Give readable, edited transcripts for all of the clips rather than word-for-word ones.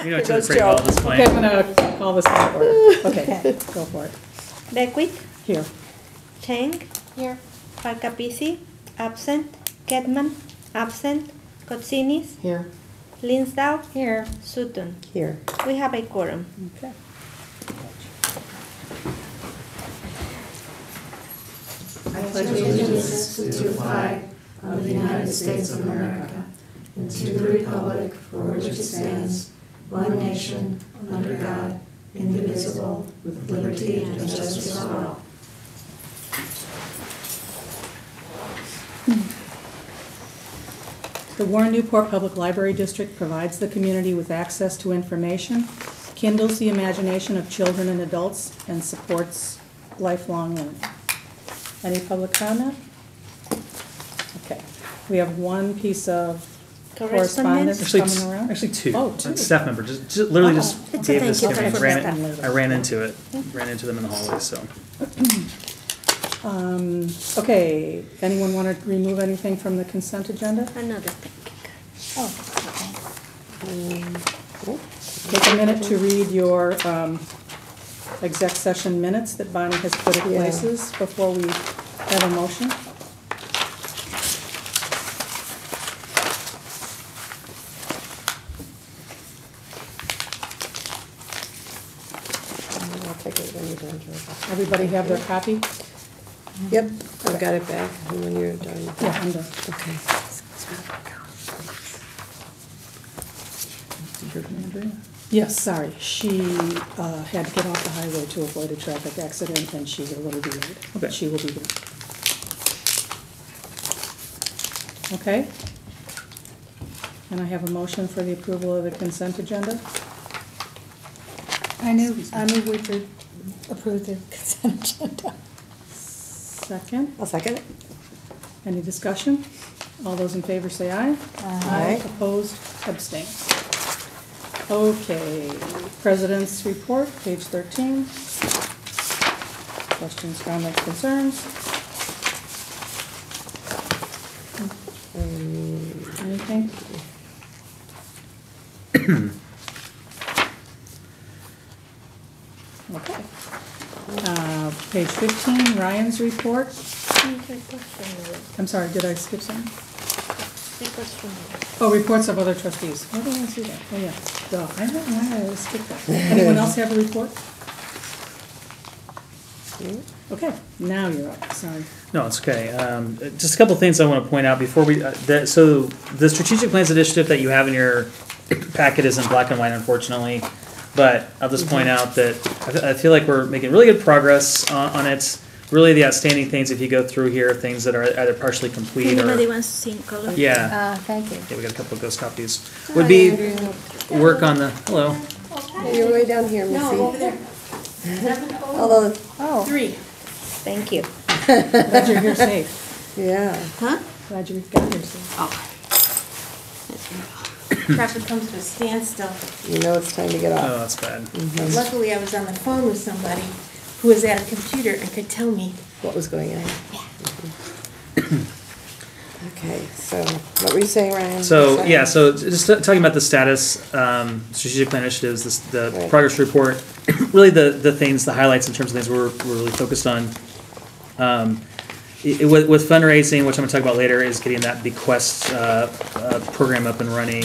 We know each other pretty well at this point. Okay, I'm gonna call this in order. Okay, go for it. Beckwith, Here. Chang, Here. Parkapisi, absent. Kedman, absent. Kotsinis, Here. Linsdau, Here. Sutton. Here. We have a quorum. Okay. I pledge allegiance to the flag of the United States of America and to the republic for which it stands, one nation, under God, indivisible, with liberty and justice for all. The Warren Newport Public Library District provides the community with access to information, kindles the imagination of children and adults, and supports lifelong learning. Any public comment? Okay. We have one piece of correspondence coming around. Actually two. Oh, two. A staff member just literally just It's a gave this to thank you me. for I ran into it. Ran into them in the hallway. So. Okay, anyone want to remove anything from the consent agenda? Another thing. Take a minute to read your exec session minutes that Bonnie has put in places before we have a motion. I'll take it when you're done, Georgia. Everybody have their copy? Yep, I've got it back when you're done. Yeah, I'm done. Okay. Yes, sorry, she had to get off the highway to avoid a traffic accident, and she's a little delayed. Okay. She will be here. Okay? And I have a motion for the approval of the consent agenda. I move we approve the consent agenda. Second. I'll second it. Any discussion? All those in favor say aye. Aye. Opposed, abstained. Okay, President's report, page 13. Questions, comments, concerns? Anything? Okay. Page 15, Ryan's report. I'm sorry, did I skip something? Oh, reports of other trustees. Why did I see that? Oh, yeah. Duh. I don't know why I skipped that. Anyone else have a report? Okay, now you're up. Sorry. No, it's okay. Just a couple of things I want to point out before we. So the strategic plans initiative that you have in your packet is in black and white, unfortunately. But I'll just point out that I feel like we're making really good progress on it. Really, the outstanding things, if you go through here, things that are either partially complete Anybody or wants to see in color? yeah. Thank you. Yeah, we got a couple of ghost copies. Would be work on the hello. Hey, you're way down here, Missy. No, over there. Although, Oh. 3. Thank you. Glad you're here safe. yeah. Huh? Glad you got here safe. Oh. Traffic comes to a standstill. You know it's time to get Oh, off. that's bad. Luckily, I was on the phone with somebody who was at a computer and could tell me. What was going on? Okay, so what were you saying, Ryan? So Sorry. yeah, so just talking about the status, strategic plan initiatives, the Right. progress report, really the things, the highlights in terms of things we're really focused on. With fundraising, which I'm going to talk about later, is getting that Bequest program up and running.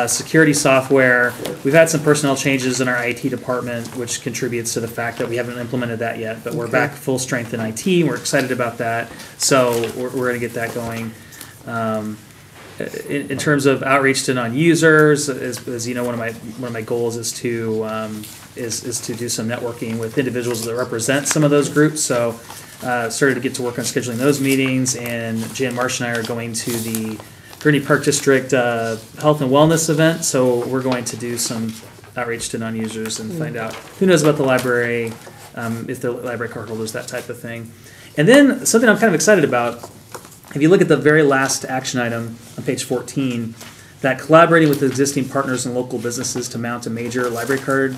Security software, we've had some personnel changes in our IT department, which contributes to the fact that we haven't implemented that yet, but we're back full strength in IT. We're excited about that, so we're going to get that going. In terms of outreach to non-users, as you know, one of my goals is to do some networking with individuals that represent some of those groups. So started to get to work on scheduling those meetings, and Jan Marsh and I are going to the Gurney Park District Health and Wellness event. So we're going to do some outreach to non-users and find out who knows about the library, if they're library card holders, that type of thing. And then something I'm kind of excited about. If you look at the very last action item on page 14, that collaborating with existing partners and local businesses to mount a major library card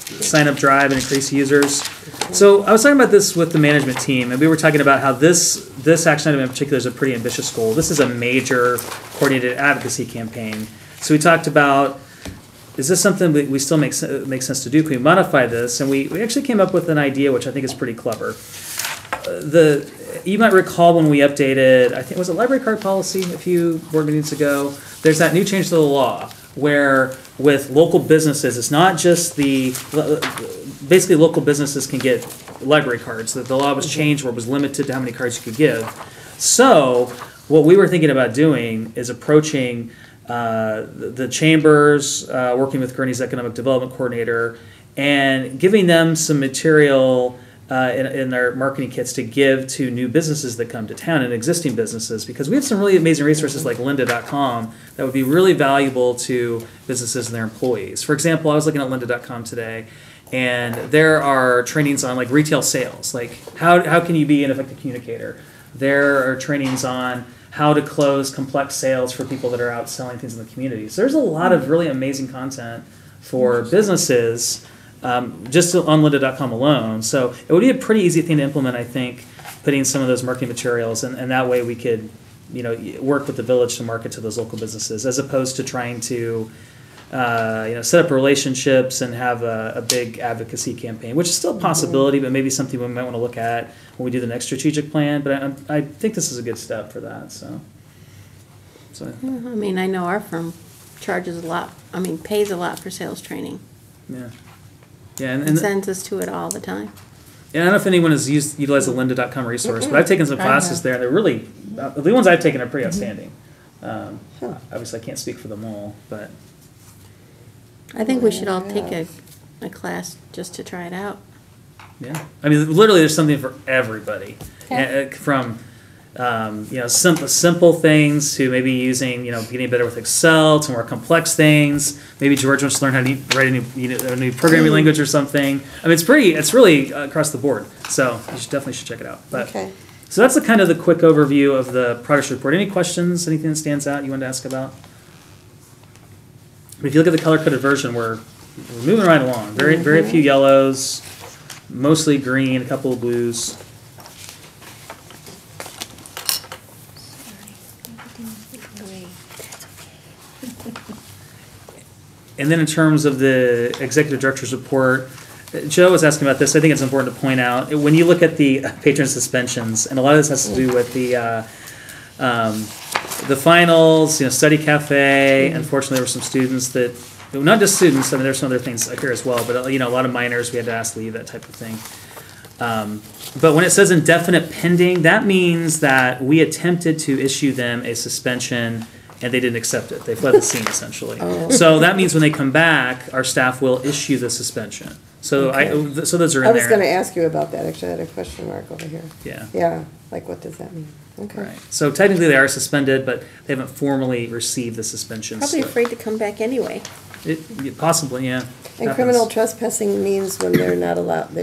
sign-up drive and increase users. So I was talking about this with the management team, and we were talking about how this action item in particular is a pretty ambitious goal. This is a major coordinated advocacy campaign. So we talked about is this something that we still makes sense to do? Can we modify this? And we actually came up with an idea which I think is pretty clever. You might recall when we updated, I think it was a library card policy a few board meetings ago. There's that new change to the law where with local businesses, it's not just basically local businesses can get library cards. The law was changed where it was limited to how many cards you could give. So what we were thinking about doing is approaching the chambers, working with Gurney's Economic Development Coordinator, and giving them some material in their marketing kits to give to new businesses that come to town and existing businesses, because we have some really amazing resources like lynda.com that would be really valuable to businesses and their employees. For example, I was looking at lynda.com today, and there are trainings on like retail sales, like how can you be an effective communicator. There are trainings on how to close complex sales for people that are out selling things in the community. So there's a lot of really amazing content for businesses just on lynda.com alone. So it would be a pretty easy thing to implement, I think, putting some of those marketing materials, and that way we could, work with the village to market to those local businesses, as opposed to trying to, set up relationships and have a big advocacy campaign, which is still a possibility, but maybe something we might want to look at when we do the next strategic plan. But I think this is a good step for that. So. I mean, I know our firm charges a lot, pays a lot for sales training. Yeah. Yeah, And sends us to it all the time. Yeah, I don't know if anyone has utilized the lynda.com resource, but I've taken some classes there, and they're really, the ones I've taken are pretty outstanding. Obviously, I can't speak for them all, but. I think we should all take a class just to try it out. Yeah, I mean, literally, there's something for everybody, from simple things to maybe using, getting better with Excel to more complex things. Maybe George wants to learn how to write a new programming language or something. I mean, it's really across the board. So you definitely should check it out. But so that's the quick overview of the progress report. Any questions? Anything that stands out you wanted to ask about? But if you look at the color-coded version, we're moving right along. Very few yellows, mostly green, a couple of blues. And then in terms of the executive director's report, Joe was asking about this. I think it's important to point out, when you look at the patron suspensions, and a lot of this has to do with the finals, study cafe. Unfortunately, there were some students that, not just students, I mean, there's some other things here as well, but a lot of minors we had to ask leave, that type of thing. But when it says indefinite pending, that means that we attempted to issue them a suspension and they didn't accept it. They fled the scene, essentially. So that means when they come back, our staff will issue the suspension. So so those are in there. I was going to ask you about that. Actually, I had a question mark over here. Yeah. Yeah, like what does that mean? Okay. Right. So technically they are suspended, but they haven't formally received the suspension. Probably afraid to come back anyway. Possibly, yeah. And criminal trespassing means when they're not allowed,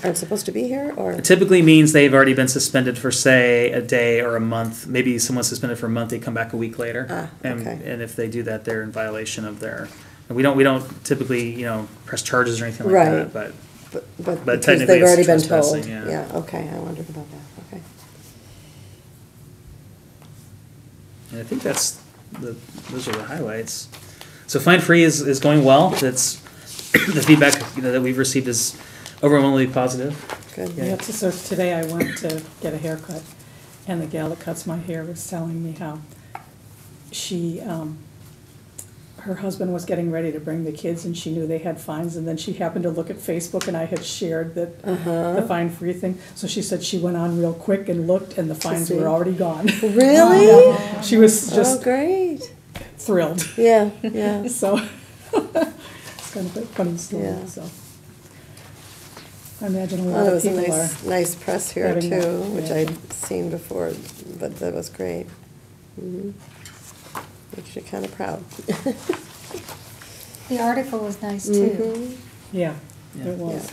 aren't supposed to be here, or? It typically means they've already been suspended for, say, a day or a month. Maybe someone's suspended for a month, they come back a week later. And if they do that, they're in violation of their. And we don't typically press charges or anything like that. But because technically they've already it's been told. trespassing, yeah. Okay, I wondered about that. Okay. And I think those are the highlights. So Fine Free is going well. That's the feedback that we've received is overwhelmingly positive. Good. Yeah, so today I went to get a haircut, and the gal that cuts my hair was telling me how she, her husband was getting ready to bring the kids, and she knew they had fines, and then she happened to look at Facebook, and I had shared that the Fine Free thing. So she said she went on real quick and looked, and the fines were already gone. Really? Yeah. She was just great. thrilled. Yeah. So it's kind of a funny story. Yeah. So I imagine a lot of people It was a nice press here having too, that, which yeah. I'd seen before, but that was great. Makes you kind of proud. The article was nice too. Yeah, it was.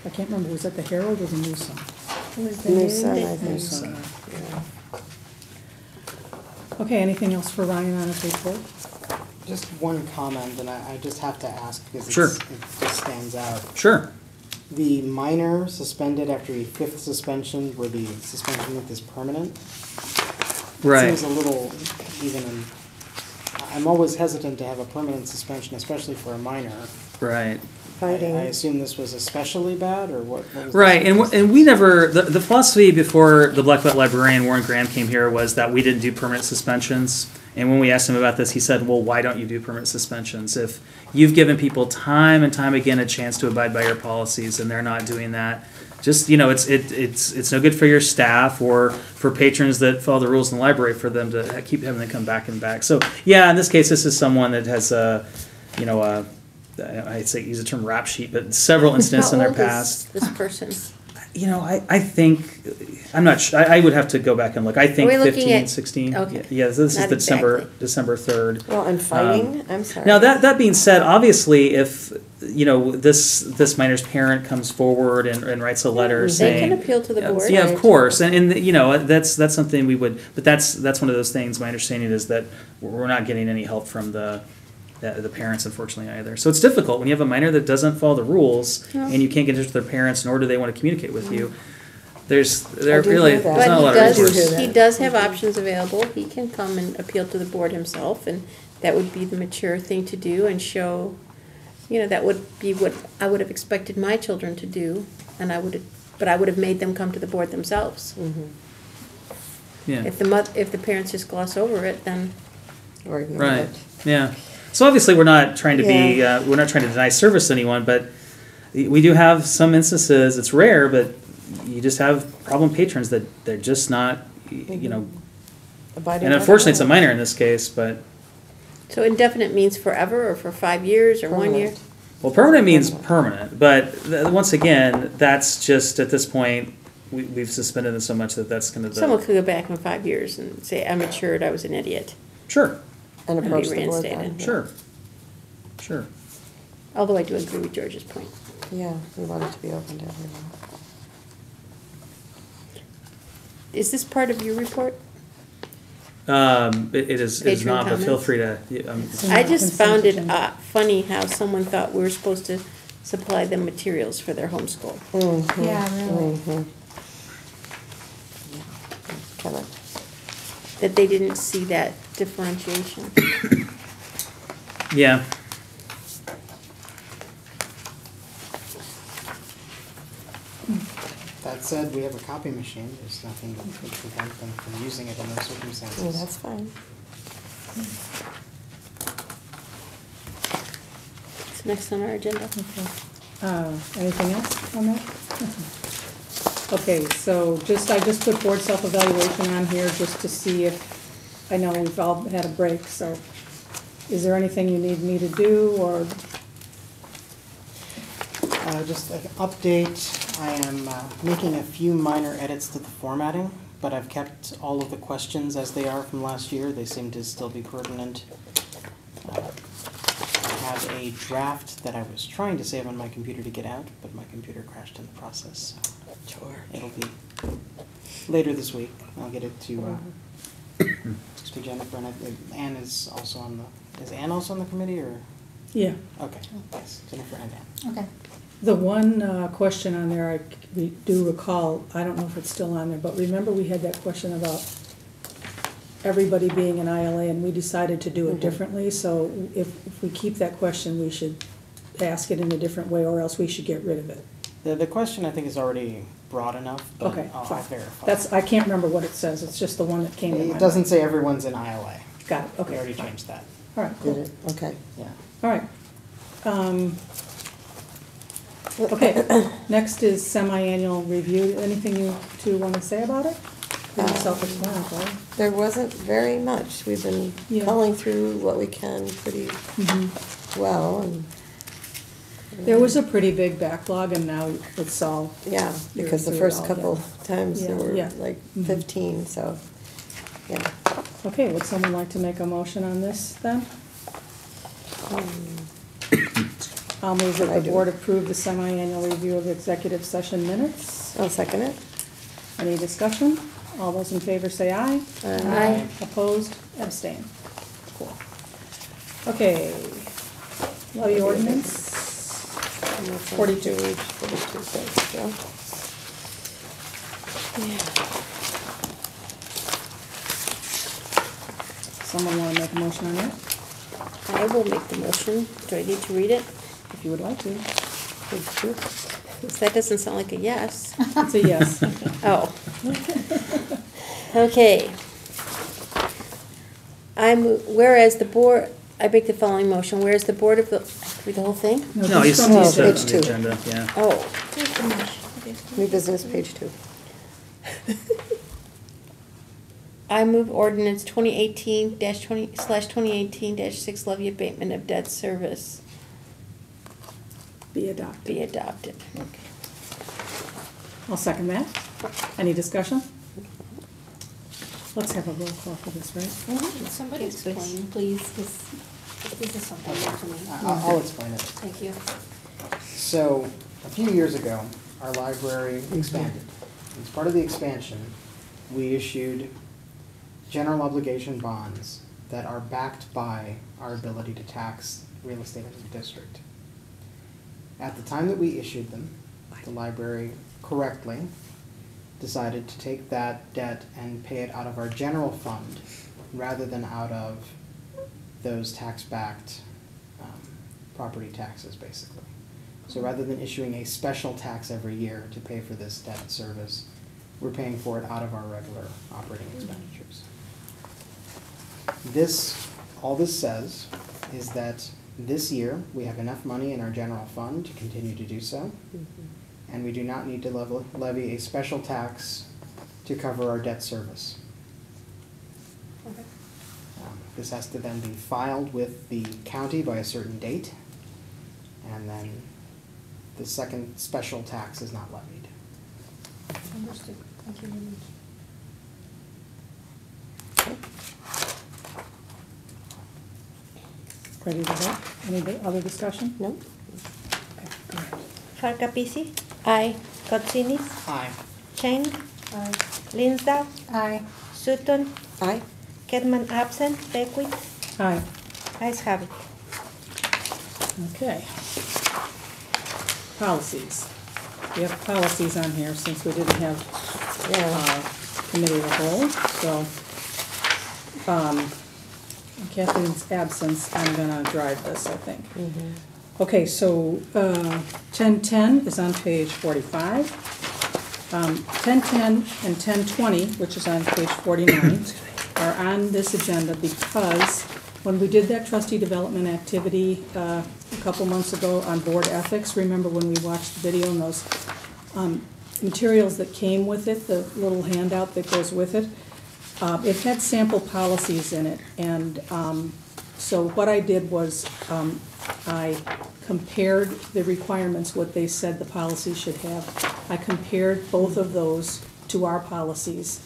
I can't remember, was that the Herald or the News Sun? It was the New news. Sun, I think. News Sun. Yeah. Okay, anything else for Ryan on his report? Just one comment, and I just have to ask because Sure. it just stands out. Sure. The minor suspended after a fifth suspension, where the suspension length is permanent. Right. Seems a little even. I'm always hesitant to have a permanent suspension, especially for a minor. Right. I Fighting. assume this was especially bad, or what was Right, the and we never, the philosophy before the Black Belt librarian Warren Graham came here was that we didn't do permanent suspensions. And when we asked him about this, he said, well, why don't you do permanent suspensions? If you've given people time and time again a chance to abide by your policies and they're not doing that, just, it's no good for your staff or for patrons that follow the rules in the library for them to keep having to come back and back. So, yeah, in this case, this is someone that has I'd say use the term rap sheet, but several incidents in their past. This person. I think, I'm not sure, I would have to go back and look. I think Are we looking 15, at- 16. okay. Yeah, this is Not the December exactly. 3rd. Well, and fighting, I'm sorry. Now, that being said, obviously, if, this minor's parent comes forward and writes a letter They saying. can appeal to the board. Yeah, of course, and that's something we would, but that's one of those things, my understanding is that we're not getting any help from the parents, unfortunately, either. So it's difficult when you have a minor that doesn't follow the rules Yeah. and you can't get in touch with their parents, nor do they want to communicate with you. There I do really, hear that. there's not a lot But of do hear resources. that. he does have options available. He can come and appeal to the board himself, and that would be the mature thing to do and show, that would be what I would have expected my children to do, and I would have made them come to the board themselves. Yeah, If the parents just gloss over it, then Or ignore right, it. yeah. So obviously, we're not trying to be, we're not trying to deny service to anyone, but we do have some instances, it's rare, but you just have problem patrons that they're just not, Abiding and by the unfortunately, it's a law. minor in this case, but, so indefinite means forever, or for 5 years, or 1 year. Permanent. well, permanent means permanent, but once again, that's just, at this point, we've suspended it so much that that's kind of Someone the, could go back in 5 years and say, I matured, I was an idiot. sure, And And be approach the board reinstated. then. sure. Although I do agree with George's point. Yeah, we want it to be open to everyone. Is this part of your report? It is Patron not, but feel comments? free to, I just found it Consent funny how someone thought we were supposed to supply them materials for their homeschool. Yeah, really. Kevin. That they didn't see that differentiation. yeah. That said, we have a copy machine, there's nothing that would prevent them from using it in those circumstances. Well, that's fine. It's next on our agenda. Anything else on that? Okay, so I just put board self-evaluation on here just to see if, I know we've all had a break, so is there anything you need me to do, or, Just an update, I am making a few minor edits to the formatting, but I've kept all of the questions as they are from last year. They seem to still be pertinent. I have a draft that I was trying to save on my computer to get out, but my computer crashed in the process. So it'll be later this week. I'll get it to Jennifer, and Ann is also on the, is Ann also on the committee, or? yeah. Okay, yes, Jennifer and Ann. Okay. The one question on there, I do recall, I don't know if it's still on there, but remember we had that question about everybody being an ILA, and we decided to do it differently, so if we keep that question, we should ask it in a different way, or else we should get rid of it. The question, I think, is already broad enough, but Okay, I'll fine. verify. I can't remember what it says, it's just the one that came to my mind. It doesn't say everyone's in ILA. Got it, We okay. already changed that. All right, Did cool. it? Okay. Yeah. All right. Okay, next is semi-annual review. Anything you two want to say about it? Pretty self-explanatory. There wasn't very much. We've been Yeah. culling through what we can pretty well, and There was a pretty big backlog, and now it's all, yeah, because the through it first all, couple yeah. times there Yeah, were yeah. like Mhm. 15, so, yeah. okay, would someone like to make a motion on this then? I'll move that I the do. board approve the semi-annual review of executive session minutes. I'll second it. Any discussion? All those in favor say aye. Aye. Opposed, abstain. Cool. Okay, levy ordinance. And that's on 42. page 42, thanks, Joe. Someone want to make a motion on that? I will make the motion. Do I need to read it? If you would like to. Page 2. That doesn't sound like a yes. It's a yes. Oh. Okay. Whereas the board, I make the following motion, whereas the board of the, I have to read the whole thing? No, you just from the said it page on two. the agenda, yeah. Oh. New business, page 2. I move ordinance 2018-20/2018-6 levy abatement of debt service Be adopted. be adopted. I'll second that. Any discussion? Let's have a roll call for this, right? Somebody Yes, please. explain, please, because this is something new to me. I'll explain it. Thank you. So, a few years ago, our library expanded. As part of the expansion, we issued general obligation bonds that are backed by our ability to tax real estate in the district. At the time that we issued them, the library correctly decided to take that debt and pay it out of our general fund rather than out of those tax-backed property taxes, basically. So rather than issuing a special tax every year to pay for this debt service, we're paying for it out of our regular operating expenditures. All this says is that this year, we have enough money in our general fund to continue to do so, and we do not need to levy a special tax to cover our debt service. This has to then be filed with the county by a certain date, and then the second special tax is not levied. Understood. Thank you very much. Ready to vote? Any other discussion? No? Okay, go ahead. Farkapisi, Aye. Katsinis, Aye. Chang, Aye. Linsdau, Aye. Sutton, Aye. Kedman absent, Beckwith, Aye. ayes have it. Okay. Policies. We have policies on here since we didn't have committee of the whole, so in Kathleen's absence, I'm gonna drive this, I think. Okay, so 1010 is on page 45. 1010 and 1020, which is on page 49, are on this agenda because when we did that trustee development activity a couple months ago on board ethics, remember when we watched the video and those materials that came with it, the little handout that goes with it, it had sample policies in it. And so what I did was I compared the requirements, what they said the policy should have. I compared both of those to our policies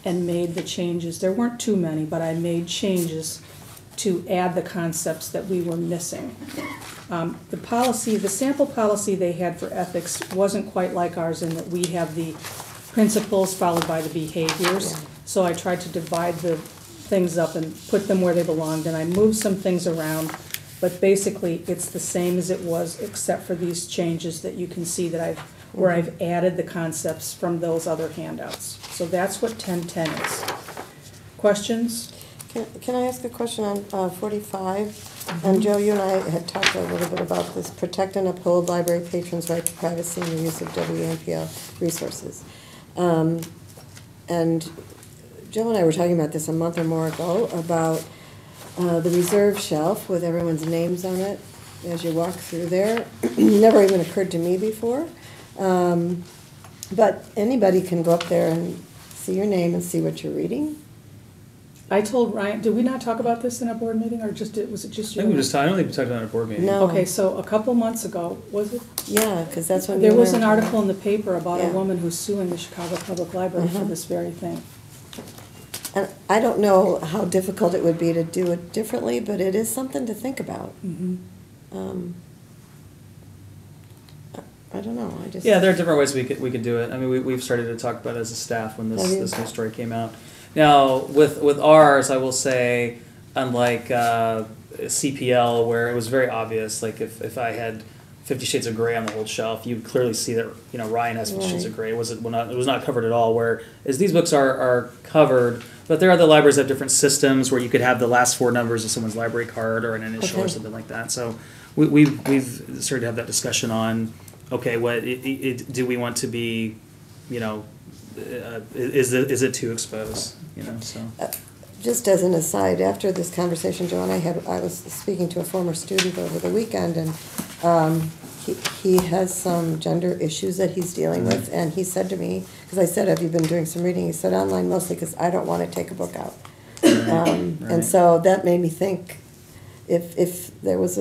and made the changes. There weren't too many, but I made changes to add the concepts that we were missing. The policy, the sample policy they had for ethics wasn't quite like ours in that we have the principles followed by the behaviors. So I tried to divide the things up and put them where they belonged, and I moved some things around, but basically it's the same as it was except for these changes that you can see that where I've added the concepts from those other handouts. So that's what 1010 is. Questions? Can I ask a question on 45? And Joe, you and I had talked a little bit about this, protect and uphold library patrons' right to privacy and the use of WNPL resources. And Joe and I were talking about this a month or more ago, about the reserve shelf with everyone's names on it as you walk through there. Never even occurred to me before. But anybody can go up there and see your name and see what you're reading. I told Ryan, did we not talk about this in a board meeting, or was it just I you? think I don't think we talked about it at a board meeting. No. Okay, so a couple months ago, was it? Yeah, because that's when There you was an learned. article in the paper about a Yeah. woman who's suing the Chicago Public Library for Mhm. this very thing. And I don't know how difficult it would be to do it differently, but it is something to think about. I don't know, I just. Yeah, there are different ways we could do it. I mean, we've started to talk about it as a staff when Have you? this new story came out. Now, with ours, I will say, unlike CPL, where it was very obvious, like if I had 50 Shades of Grey on the whole shelf, you would clearly see that Ryan has 50 Shades of Grey. It was not covered at all. Whereas these books are covered, But there are other libraries that have different systems where you could have the last four numbers of someone's library card or an initial or Okay. something like that. So we've started to have that discussion on, okay, do we want to be, is it too exposed, so. Just as an aside, after this conversation, Joe and I was speaking to a former student over the weekend, and he has some gender issues that he's dealing with, and he said to me, because I said, have you been doing some reading? He said, online mostly, because I don't want to take a book out. And so that made me think, if there was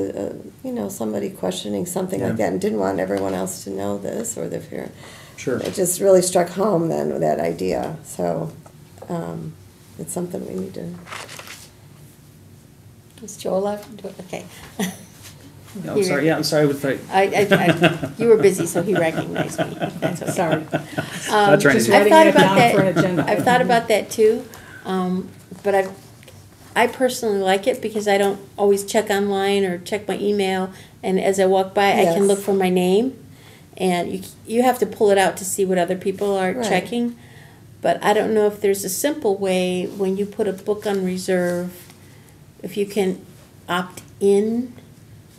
somebody questioning something like that and didn't want everyone else to know this, or the fear. Sure. It just really struck home then with that idea, so, it's something we need to. Is Joel left? Okay. No, I'm sorry, I'm sorry. You were busy, so he recognized me. That's okay. Sorry. Not trying Just to. writing I've it thought about down for an that. agenda. I've thought about that too, but I personally like it because I don't always check online or check my email, and as I walk by, I can Yes. look for my name, and you have to pull it out to see what other people are Right. checking. But I don't know if there's a simple way when you put a book on reserve, if you can opt in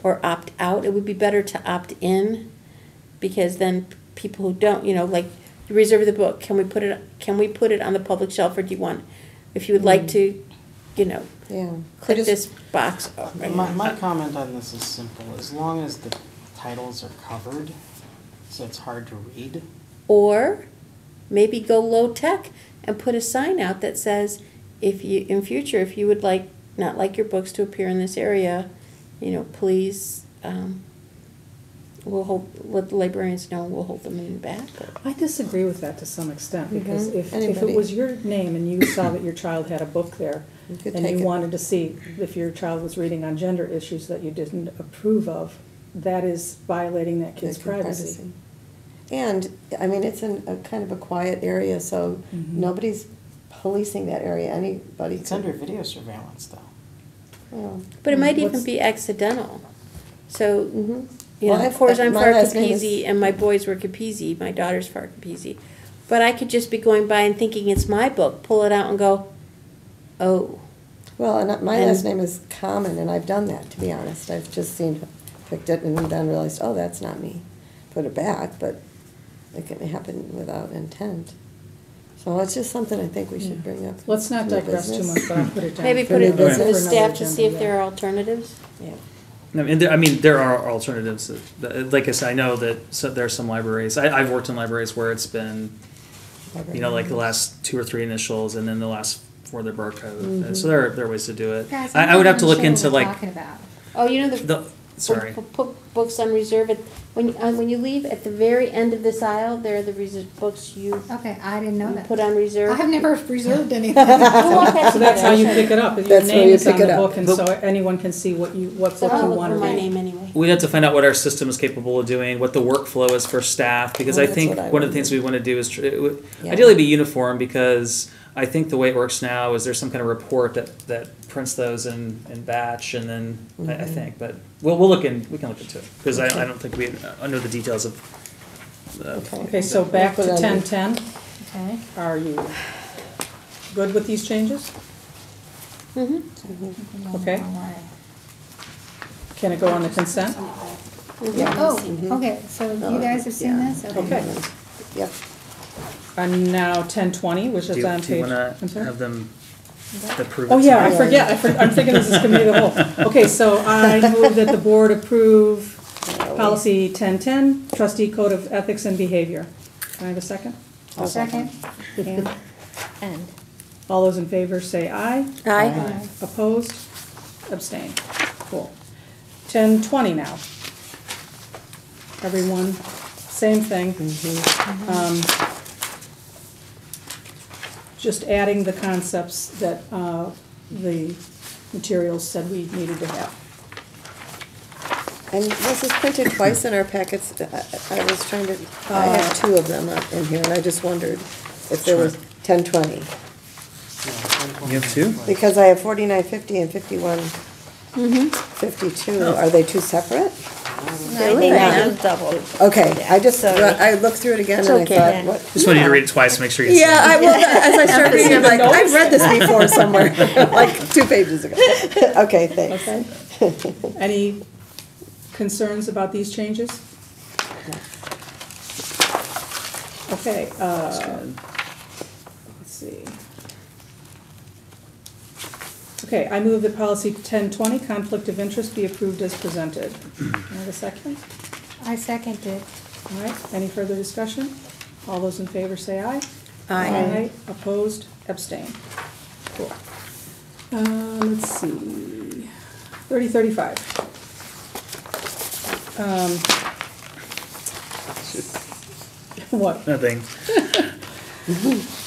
or opt out. It would be better to opt in, because then people who don't, like, you reserve the book. Can we put it on the public shelf, or do you want, if you would like to, Yeah. click I just- this box? My comment on this is simple. As long as the titles are covered, so it's hard to read. Or maybe go low tech and put a sign out that says, in future, if you would not like your books to appear in this area, please, let the librarians know, we'll hold them in the back. I disagree with that to some extent, because if Anybody. it was your name and you saw that your child had a book there, You could and take you it. wanted to see if your child was reading on gender issues that you didn't approve of, that is violating that kid's privacy. And, I mean, it's in a kind of a quiet area, so nobody's policing that area, anybody. It's under video surveillance, though. Well, But it might even What's- be accidental. So, Well, of course, I'm my far last name Capizzi, is- and my boys were Capizzi, my daughter's far Capizzi. But I could just be going by and thinking it's my book, pull it out and go, oh. Well, and my And- last name is common, and I've done that, to be honest. I've just picked it and then realized, oh, that's not me. Put it back, but it can happen without intent. So it's just something I think we should bring up. Let's not to the digress too business. much, but I'll put it down. Maybe For put new it to business. the For another staff to see if agenda, there yeah. are alternatives. Yeah. I mean, there are alternatives. Like I said, I know that there are some libraries. I've worked in libraries where it's been, like the last 2 or 3 initials, and then the last 4 of the barcode. So there are ways to do it. Guys, I would have to look I'm not into sure what we're like talking about. Oh, you know the. sorry. Put books on reserve. When you leave, at the very end of this aisle, there are the books you Okay, I didn't know that. put on reserve. I've never reserved anything. We'll walk that So that's how you together. pick it up, your That's where name you is on pick it the up. book, and so anyone can see what So book I'll you look want for to my read. name anyway. We'd have to find out what our system is capable of doing, what the workflow is for staff, because Well, I that's think what I one of the would things do. we want to do is Yeah. ideally be uniform, because I think the way it works now is there's some kind of report that prints those in batch, and then I think, but we can look into it, because I don't think we know the details of. Okay, so back to We'll put it on 1010. Okay. Are you good with these changes? Okay. Can it go on the consent? Oh, okay, so you guys have seen this? Okay. Yep. And now 1020, which Do is you, on do you page. want I'm to sorry? have them approve it? Oh, yeah, I tonight? forget, I'm thinking this is committee of the whole. Okay, so I move that the board approve policy 1010, trustee code of ethics and behavior. Can I have a second? Second. And. All those in favor say aye. Aye. Opposed? Abstain. Cool. 1020 now. Everyone, same thing. Just adding the concepts that the materials said we needed to have. And this is printed twice in our packets. I was trying to, I have 2 of them up in here, and I just wondered if there was 1020. You have 2? Because I have 4950 and 5152. Are they 2 separate? I think I just doubled. Okay, I just, So- I looked through it again It's and I okay. thought, what? Just wanted you to read it twice to make sure you see Yeah, it. I will, as I started reading, I'm like, I've read this before somewhere, like 2 pages ago. Okay, thanks. Okay. Any concerns about these changes? Okay, let's see. Okay, I move that policy 1020, conflict of interest, be approved as presented. Can I have a second? I second it. All right, any further discussion? All those in favor say aye. Aye. Opposed, abstain. Cool. Let's see, 3035. What? Nothing.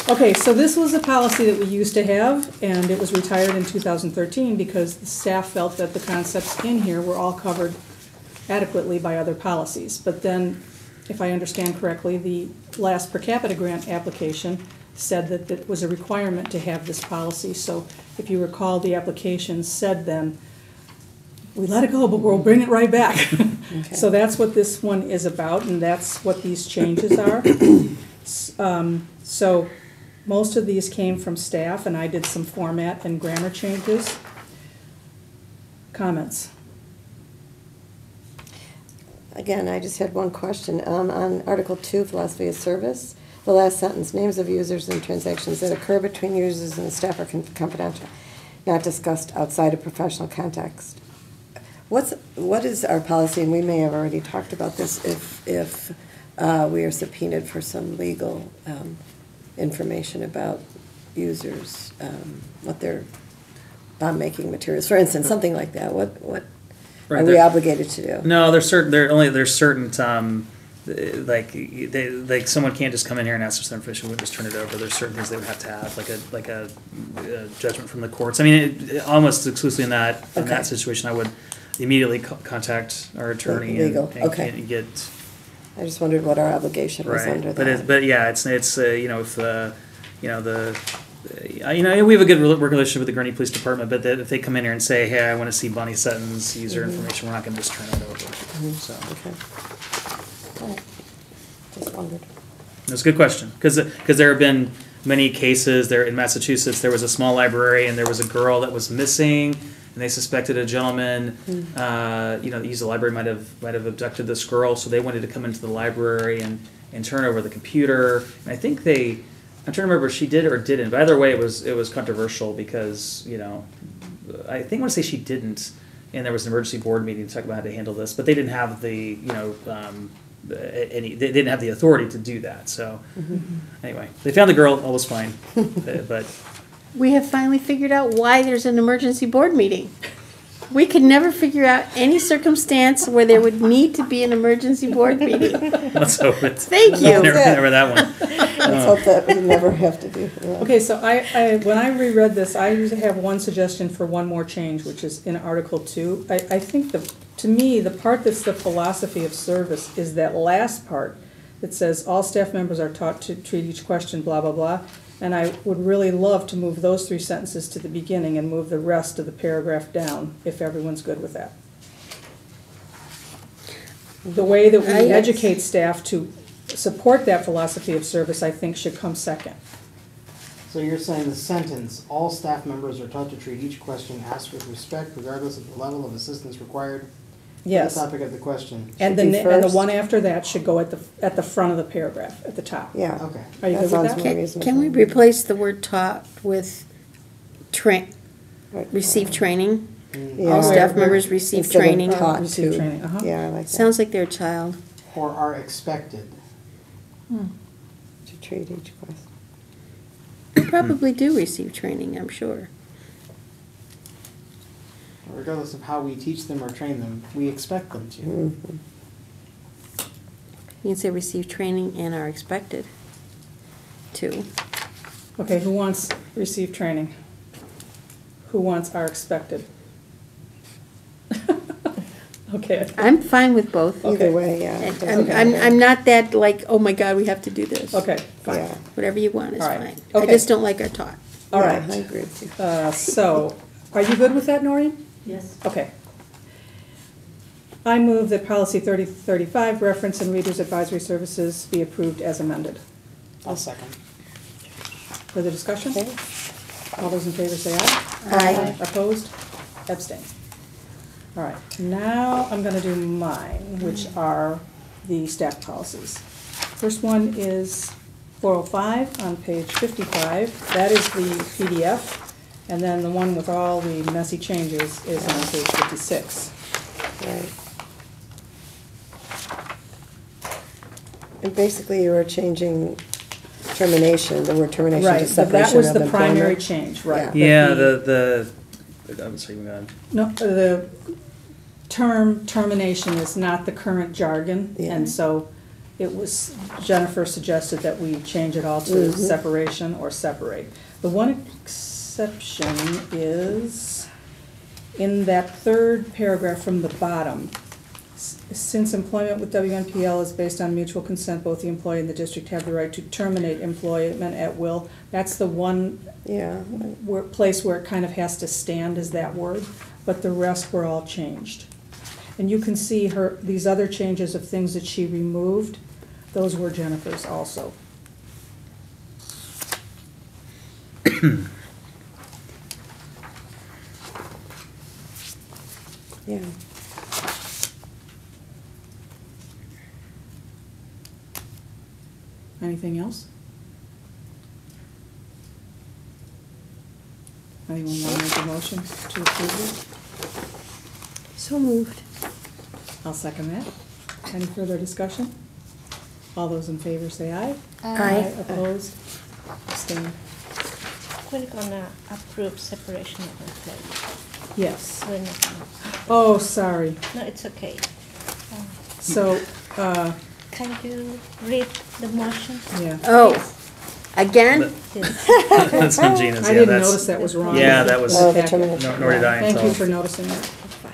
Okay, so this was a policy that we used to have, and it was retired in 2013 because the staff felt that the concepts in here were all covered adequately by other policies. But then, if I understand correctly, the last per capita grant application said that it was a requirement to have this policy. So if you recall, the application said then, we let it go, but we'll bring it right back. So that's what this one is about, and that's what these changes are. So most of these came from staff, and I did some format and grammar changes. Comments? Again, I just had one question. On Article 2, Philosophy of Service, the last sentence, names of users and transactions that occur between users and staff are confidential, not discussed outside of professional context. What is our policy, and we may have already talked about this, if we are subpoenaed for some legal information about users, what their bomb-making materials, for instance, something like that, what Right, are we there- obligated to do? No, there's certain like someone can't just come in here and ask for some information. We'll just turn it over. There's certain things they would have to have, like a judgment from the courts. I mean, almost exclusively in that Okay. situation, I would immediately contact our attorney Legal, and okay. get I just wondered what our obligation was right. under But that. but yeah, it's you know, if we have a good working relationship with the Gurney Police Department, but if they come in here and say, hey, I want to see Bonnie Sutton's user information, we're not going to just turn it over. So Okay. All right. Just wondered. it's a good question because there have been many cases there in Massachusetts. There was a small library and there was a girl that was missing, and they suspected a gentleman, that used the library might have abducted this girl, so they wanted to come into the library and turn over the computer. And I think I'm trying to remember if she did or didn't, but either way, it was controversial because I think I want to say she didn't, and there was an emergency board meeting to talk about how to handle this, but they didn't have they didn't have the authority to do that. So anyway, they found the girl, all was fine, but. We have finally figured out why there's an emergency board meeting. We could never figure out any circumstance where there would need to be an emergency board meeting. Let's hope it. Thank you. Never remember that one. Let's hope that we never have to do that. Okay, so I when I reread this, I usually have one suggestion for one more change, which is in Article 2. I think to me, the part that's the philosophy of service is that last part that says, all staff members are taught to treat each question, blah, blah, blah. And I would really love to move those 3 sentences to the beginning and move the rest of the paragraph down, if everyone's good with that. The way that we Yes. educate staff to support that philosophy of service, I think, should come second. So you're saying the sentence, all staff members are taught to treat each question asked with respect regardless of the level of assistance required? Yes. The topic of the question. And Should be the first. one after that should go at the front of the paragraph, at the top. Yeah. Okay. Are you That good with sounds that? more reasonable. Can we replace the word taught with Right. receive training? Yeah. All staff Where- members receive Instead of training. taught Receive to- training, uh-huh. Yeah, I like that. Sounds like they're a child. Or are expected. To treat each question. They probably do receive training, I'm sure. Regardless of how we teach them or train them, we expect them to. Mhm. You can say receive training and are expected to. Okay, who wants receive training? Who wants are expected? Okay. I'm fine with both. Okay. Either way, yeah. it doesn't I'm matter. not that like, oh my God, we have to do this. Okay, fine. Yeah. Whatever you want is All right. fine. I Okay. just don't like our taught. All Yeah, right. I agree with you. So, are you good with that, Noreen? Yes. Okay. I move that policy 3035, reference and readers advisory services, be approved as amended. I'll second. Further discussion? Okay. All those in favor say aye. Aye. Opposed? Abstain. All right, now I'm gonna do mine, which are the staff policies. First one is 405 on page 55. That is the PDF. And then the one with all the messy changes is on page 56. Right. And basically, you were changing termination, the word termination to Right, but separation that was of the primary employment. change, right. Yeah. But Yeah, I'm sorry, go ahead. No, the term termination is not the current jargon, Yeah. and so it was, Jennifer suggested that we change it all to separation or separate. The one exception is in that third paragraph from the bottom. Since employment with WNPL is based on mutual consent, both the employee and the district have the right to terminate employment at will. That's the one Yeah, place where it kind of has to stand is that word, but the rest were all changed. And you can see these other changes of things that she removed, those were Jennifer's also. yeah. Anything else? Anyone want to make a motion to approve So moved. it? I'll second that. Any further discussion? All those in favor say aye. Aye. Opposed? Abstained? We're gonna approve separation of employees. Yes. We're not gonna. Oh, sorry. No, it's okay. So, Can you read the motion? yeah. Oh, again? Yes. That's on Gina's, I yeah, didn't that's. notice that was wrong. Yeah, that was- Oh, the termination. Nor did I Thank you until. for noticing that. That's fine.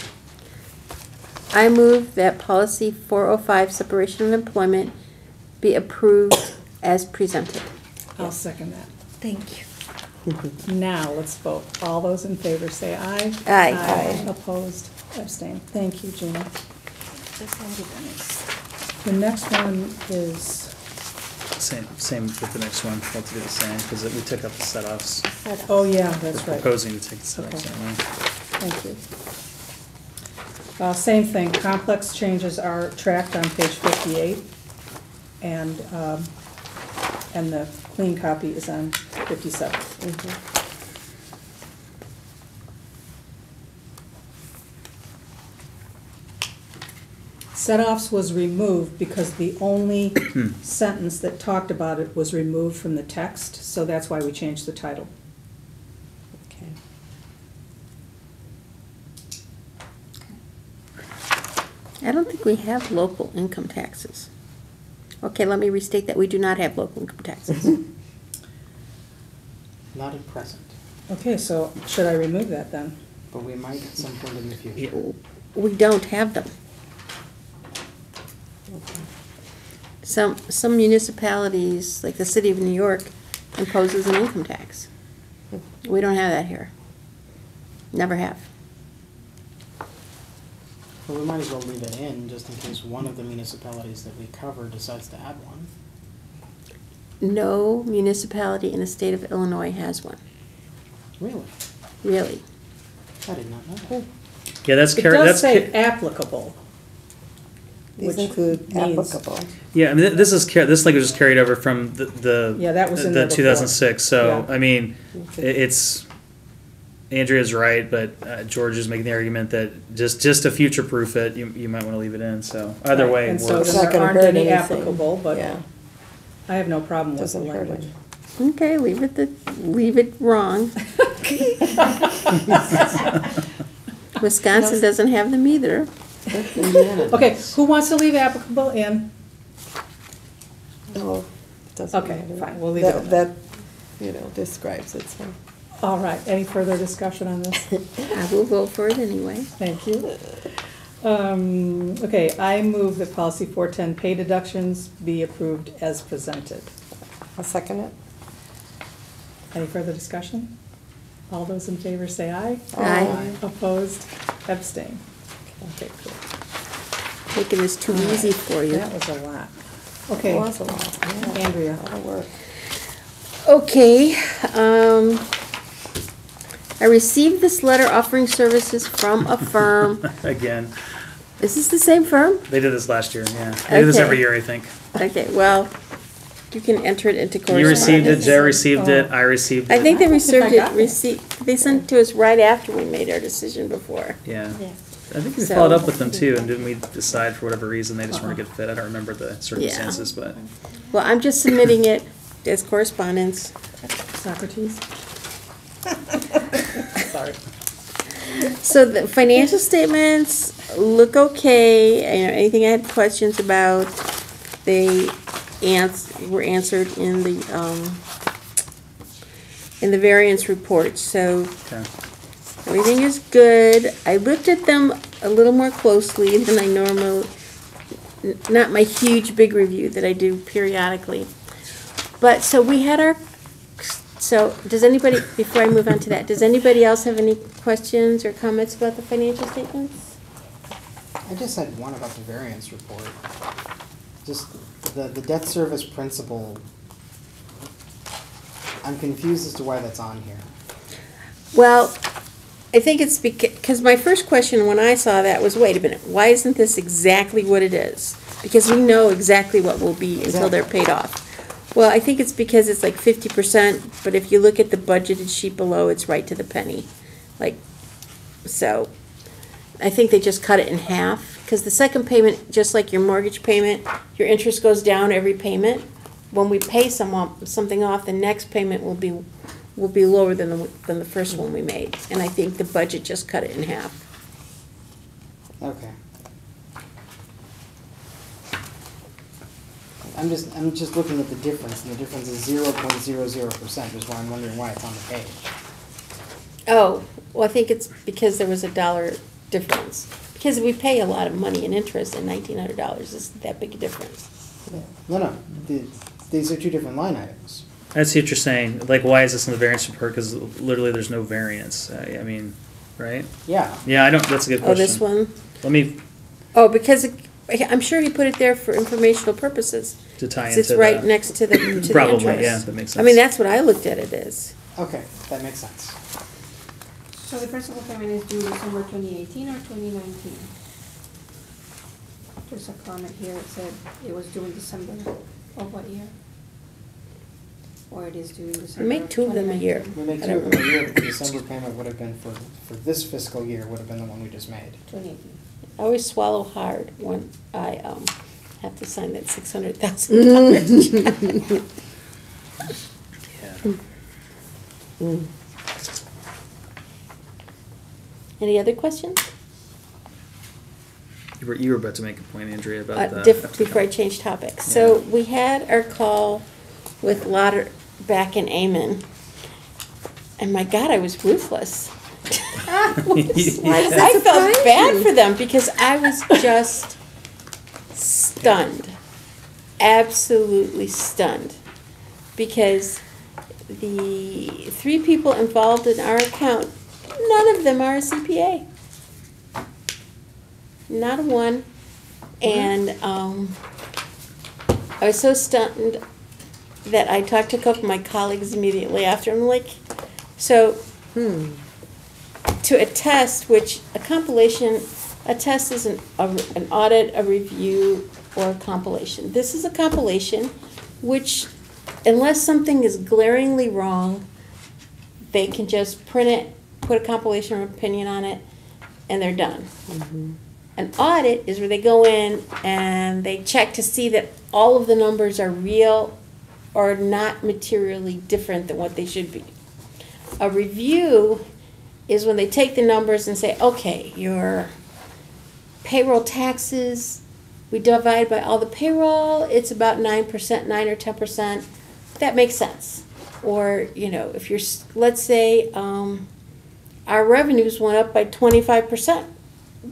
I move that policy 405, separation of employment, be approved as presented. I'll second that. Thank you. Now, let's vote. All those in favor say aye. Aye. Aye. Opposed, abstained. Thank you, Gina. Just send it on. The next one is, Same with the next one, have to do the same, because we took up the set-offs. Set up. oh yeah, that's We're right. proposing to take the set-offs Okay. anyway. Thank you. Same thing, complex changes are tracked on page 58, and the clean copy is on 57. Set-offs was removed because the only sentence that talked about it was removed from the text, so that's why we changed the title. Okay. I don't think we have local income taxes. Okay, let me restate that. We do not have local income taxes. Not at present, Okay, so should I remove that then? but we might at some point in the future. Yeah. We don't have them. Some municipalities, like the city of New York, imposes an income tax. We don't have that here. Never have. Well, we might as well leave it in, just in case one of the municipalities that we cover decides to add one. No municipality in the state of Illinois has one, Really? really. I did not know that. Yeah, that's It carried, does that's, say ca- applicable. These Which include means- applicable. yeah, I mean, this language is carried over from Yeah, that was in the there before. 2006, so, Yeah. I mean, Okay. it's, Andrea's right, but George is making the argument that just to future-proof it, you might want to leave it in, so either Right, way and so works. It's not then there gonna aren't hurt any anything. applicable, but Yeah. I have no problem with the Doesn't hurt language. it. Okay, leave it wrong. Wisconsin doesn't have them either. Indiana. Okay, who wants to leave applicable in? No, it doesn't Okay, matter. fine, we'll leave it at That, describes it, so. All right, any further discussion on this? I will vote for it anyway. Thank you. Okay, I move that policy 410 pay deductions be approved as presented. I'll second it. Any further discussion? All those in favor say aye. Aye. Opposed, abstain. Okay, cool. making this too easy for you. That was a lot. Okay, It was a lot, yeah. Andrea. A lot of work. Okay, I received this letter offering services from a firm. Again, Is this the same firm? they did this last year, yeah. They do this Okay. every year, I think. Okay, well, you can enter it into correspondence. You received it, Joe received it, I received it. I think they received got it, they sent it to us right after we made our decision before. Yeah. Yes. I think we So- followed up with them too, and didn't we decide for whatever reason they just weren't a good fit? I don't remember the circumstances, but. Well, I'm just submitting it as correspondence. Socrates? Sorry. So the financial statements look okay, and anything I had questions about, they were answered in the variance report, so Okay. everything is good. I looked at them a little more closely than I normally, not my huge big review that I do periodically. But, so we had our, so does anybody, before I move on to that, does anybody else have any questions or comments about the financial statements? I just had one about the variance report. Just the debt service principal. I'm confused as to why that's on here. Well, I think it's because my first question when I saw that was, wait a minute, why isn't this exactly what it is? Because we know exactly what will be until they're paid off. Well, I think it's because it's like 50%, but if you look at the budgeted sheet below, it's right to the penny. Like, so, I think they just cut it in half, because the second payment, just like your mortgage payment, your interest goes down every payment. When we pay something off, the next payment will be lower than the first one we made. And I think the budget just cut it in half. Okay. I'm just looking at the difference, and the difference is 0.00%, is why I'm wondering why it's on the page. Oh, well, I think it's because there was a dollar difference. Because we pay a lot of money in interest, and $1,900 isn't that big a difference. No, these are two different line items. I see what you're saying. Like, why is this in the variance report? Because literally there's no variance. I mean, right? Yeah. Yeah, I don't, that's a good Oh, question. this one? Let me, Oh, because I'm sure he put it there for informational purposes. to tie 'Cause into it's right the- next to the interest. Probably, yeah, that makes I mean, sense. that's what I looked at it as. Okay, that makes sense. So the principal payment is due December 2018 or 2019? There's a comment here, it said it was due in December of what year? Or it is due in December. We make two of them a year. 2019? We make I two don't of them a year, the December payment would have been for this fiscal year, would have been the one we just made. 2018. I always swallow hard when I have to sign that $600,000 check. Yeah. Any other questions? You were about to make a point, Andrea, about the. Before I change topics. So we had our call with Lauterbach and Amen. And my God, I was ruthless. Why does that I felt surprise bad you? for them because I was just stunned. Absolutely stunned. Because the 3 people involved in our account, none of them are a CPA. Not a one. And I was so stunned that I talked to a couple of my colleagues immediately after. I'm like, so to attest, which a test is an audit, a review, or a compilation. This is a compilation, which unless something is glaringly wrong, they can just print it, put a compilation or opinion on it, and they're done. An audit is where they go in and they check to see that all of the numbers are real or not materially different than what they should be. A review is when they take the numbers and say, okay, your payroll taxes, we divide by all the payroll, it's about 9%, 9 or 10%. That makes sense. Or, you know, if you're, let's say, our revenues went up by 25%.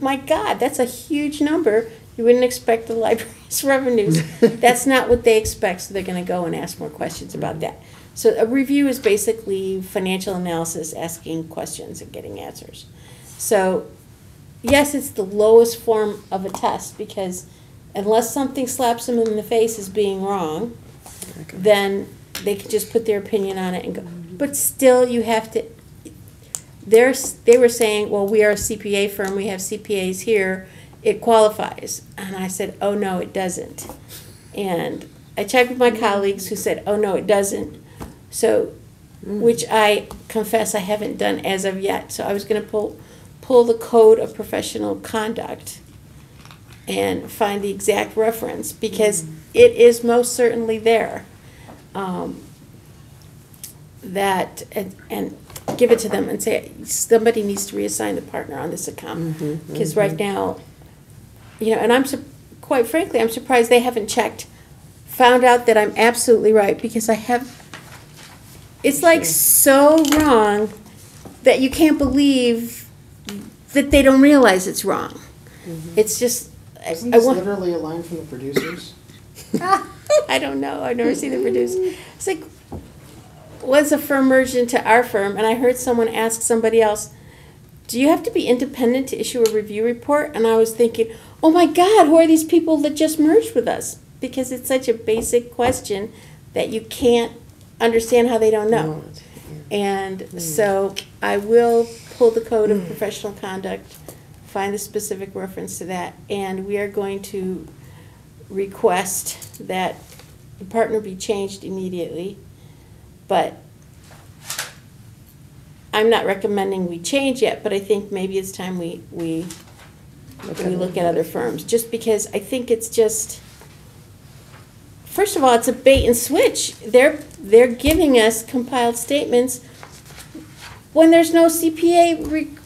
My God, that's a huge number. You wouldn't expect the library's revenues. That's not what they expect, so they're going to go and ask more questions about that. So a review is basically financial analysis, asking questions and getting answers. So yes, it's the lowest form of a test, because unless something slaps them in the face as being wrong, then they could just put their opinion on it and go. But still, you have to, they were saying, well, we are a CPA firm, we have CPAs here, it qualifies. And I said, oh, no, it doesn't. And I checked with my colleagues who said, oh, no, it doesn't. So, which I confess I haven't done as of yet. So I was going to pull the Code of Professional Conduct and find the exact reference, because it is most certainly there. That, and give it to them and say, somebody needs to reassign the partner on this account. Because right now, you know, and quite frankly, I'm surprised they haven't checked, found out that I'm absolutely right, because I have, it's like so wrong that you can't believe that they don't realize it's wrong. It's just, Isn't this literally a line from the producers? I don't know, I've never seen it produced. It's like, was a firm merged into our firm, and I heard someone ask somebody else, do you have to be independent to issue a review report? And I was thinking, oh my God, who are these people that just merged with us? Because it's such a basic question that you can't understand how they don't know. And so I will pull the Code of Professional Conduct, find the specific reference to that, and we are going to request that the partner be changed immediately. But I'm not recommending we change yet, but I think maybe it's time we look at other firms, just because I think it's just, first of all, it's a bait and switch. They're giving us compiled statements when there's no CPA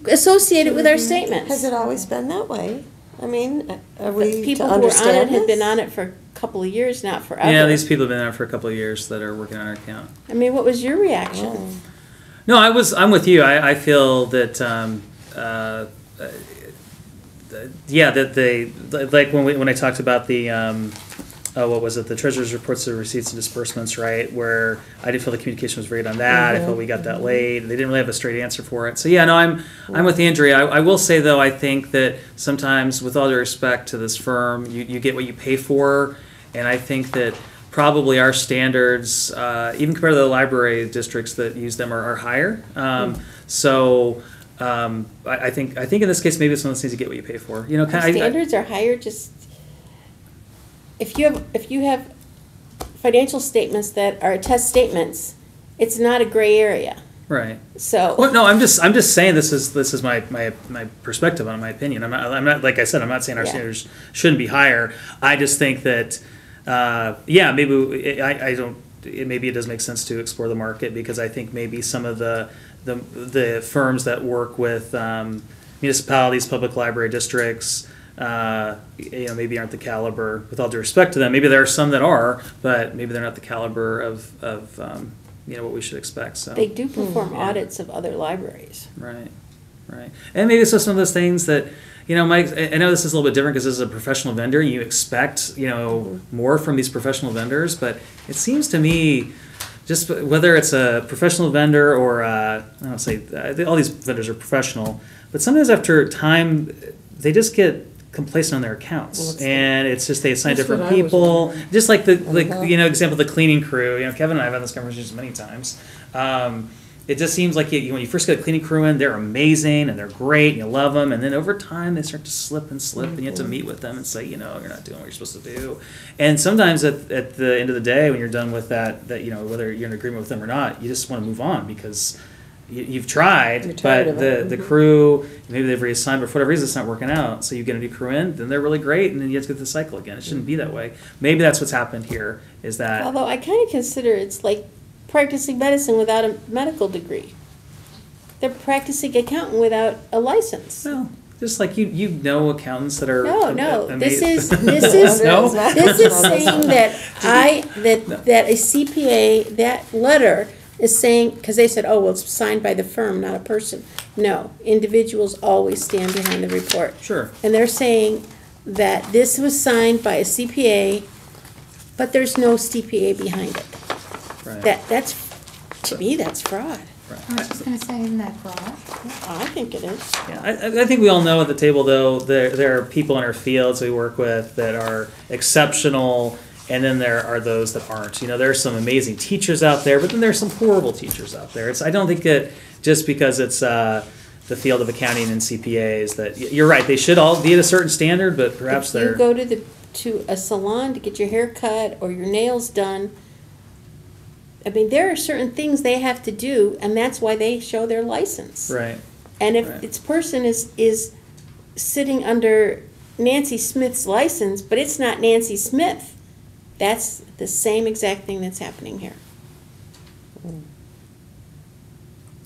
associated with our statements. Has it always been that way? I mean, are we People to who are on it understand have been this? on it for a couple of years, not forever. Yeah, these people have been on it for a couple of years that are working on our account. I mean, what was your reaction? Oh. No, I'm with you. I feel that, yeah, that they, like when I talked about the, what was it, the treasurer's reports of receipts and disbursements, right, where I didn't feel the communication was great on that. I felt we got that late. They didn't really have a straight answer for it. So yeah, no, I'm with Andrea. I will say though, I think that sometimes, with all due respect to this firm, you get what you pay for, and I think that probably our standards, even compared to the library districts that use them, are higher. So I think in this case, maybe it's one of those things you get what you pay for. You know, Our standards are higher. Just if you have financial statements that are test statements, it's not a gray area. right. So Well, no, I'm just saying this is my perspective on my opinion. I'm not like I said, I'm not saying our Yeah. standards shouldn't be higher. I just think that yeah, maybe I don't. Maybe it does make sense to explore the market, because I think maybe some of the firms that work with municipalities, public library districts, maybe aren't the caliber. With all due respect to them, maybe there are some that are, but maybe they're not the caliber of what we should expect. So they do perform audits of other libraries. right, and maybe it's just some of those things that. Mike, I know this is a little bit different because this is a professional vendor. You expect, more from these professional vendors, but it seems to me, just whether it's a professional vendor or I don't say all these vendors are professional, but sometimes after time, they just get complacent on their accounts, and it's just they assign That's different what I was people. wondering. Just like example, the cleaning crew. Kevin and I have had this conversation many times. It just seems like when you first get a cleaning crew in, they're amazing and they're great and you love them, and then over time they start to slip, and you have to meet with them and say, you're not doing what you're supposed to do. And sometimes at the end of the day, when you're done with that whether you're in agreement with them or not, you just want to move on because you've tried, You're tired but of it. the crew, maybe they've reassigned, but for whatever reason it's not working out. So you get a new crew in, then they're really great, and then you have to get the cycle again. It shouldn't be that way. Maybe that's what's happened here. Is that Although I kind of consider it's like practicing medicine without a medical degree. They're practicing accountant without a license. well, just like accountants that are No. This is No? this is saying that that a CPA, that letter is saying, because they said, oh, well, it's signed by the firm, not a person. No, individuals always stand behind the report. Sure. And they're saying that this was signed by a CPA, but there's no CPA behind it. Right. That's to me, that's fraud. I was just gonna say, isn't that broad? I think it is. Yeah, I think we all know at the table, though, there are people in our fields we work with that are exceptional, and then there are those that aren't. You know, there are some amazing teachers out there, but then there's some horrible teachers out there. I don't think that just because it's the field of accounting and CPAs that you're right. They should all be at a certain standard, but perhaps If they're you go to a salon to get your hair cut or your nails done, I mean, there are certain things they have to do, and that's why they show their license. right. And if Right. this person is sitting under Nancy Smith's license, but it's not Nancy Smith, that's the same exact thing that's happening here.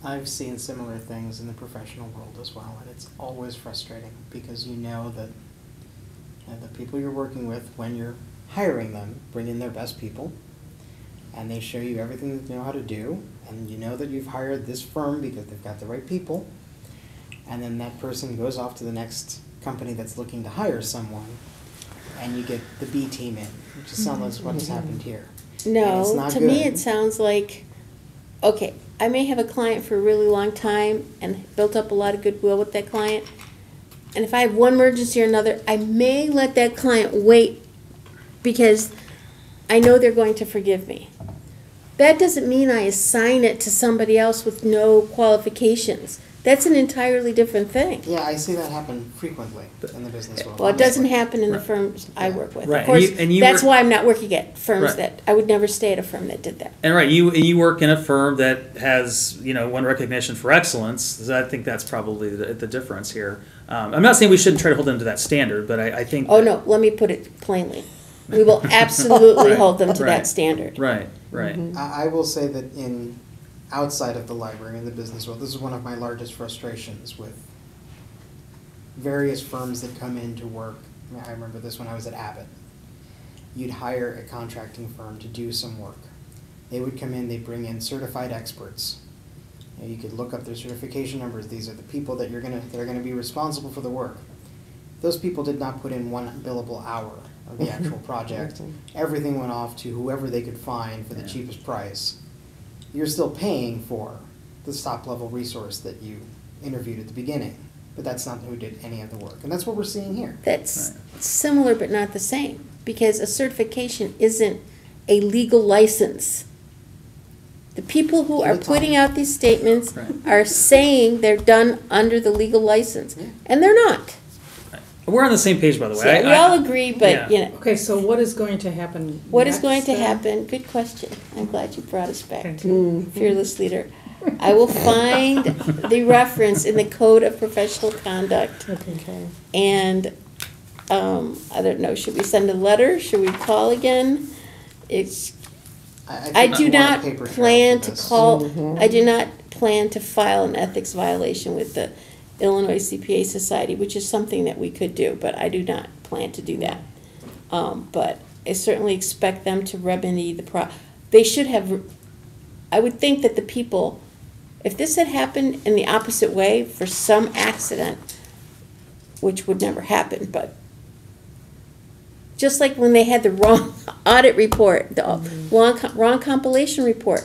I've seen similar things in the professional world as well, and it's always frustrating because you know that the people you're working with, when you're hiring them, bring in their best people, and they show you everything that they know how to do, and you know that you've hired this firm because they've got the right people, and then that person goes off to the next company that's looking to hire someone, and you get the B team in, which sounds like what has happened here. And it's No, not to me good. it sounds like, okay, I may have a client for a really long time and built up a lot of goodwill with that client. And if I have one emergency or another, I may let that client wait because I know they're going to forgive me. That doesn't mean I assign it to somebody else with no qualifications. That's an entirely different thing. Yeah, I see that happen frequently in the business world. Well, it doesn't honestly. happen in the Right. firms I work with. Right, Of course, and you that's work- why I'm not working at firms Right. that, I would never stay at a firm that did that. And right, you work in a firm that has won recognition for excellence. So I think that's probably the difference here. I'm not saying we shouldn't try to hold them to that standard, but I think. Oh, that- no, let me put it plainly. We will absolutely Right, hold them to right. that standard. Right, right. I will say that outside of the library in the business world, this is one of my largest frustrations with various firms that come in to work. I remember this when I was at Abbott. You'd hire a contracting firm to do some work. They would come in, they'd bring in certified experts. You could look up their certification numbers. These are the people that are gonna be responsible for the work. Those people did not put in one billable hour of the actual project. Everything went off to whoever they could find for the cheapest price. You're still paying for the top level resource that you interviewed at the beginning, but that's not who did any of the work. And that's what we're seeing here. That's similar but not the same, because a certification isn't a legal license. The people who are putting out these statements Right. are saying they're done under the legal license, and they're not. We're on the same page, by the way. So we all agree, but, yeah. you know, Okay, so what is going to happen what is going to next, then? happen? Good question. I'm glad you brought us back Thank to fearless leader. I will find the reference in the Code of Professional Conduct. Okay. And, I don't know, should we send a letter? Should we call again? It's, I think do you want a not paper trail plan for to this. call, I do not plan to file an ethics violation with the Illinois CPA Society, which is something that we could do, but I do not plan to do that. But I certainly expect them to remedy they should have, I would think that the people, if this had happened in the opposite way for some accident, which would never happen, but just like when they had the wrong audit report, the wrong compilation report,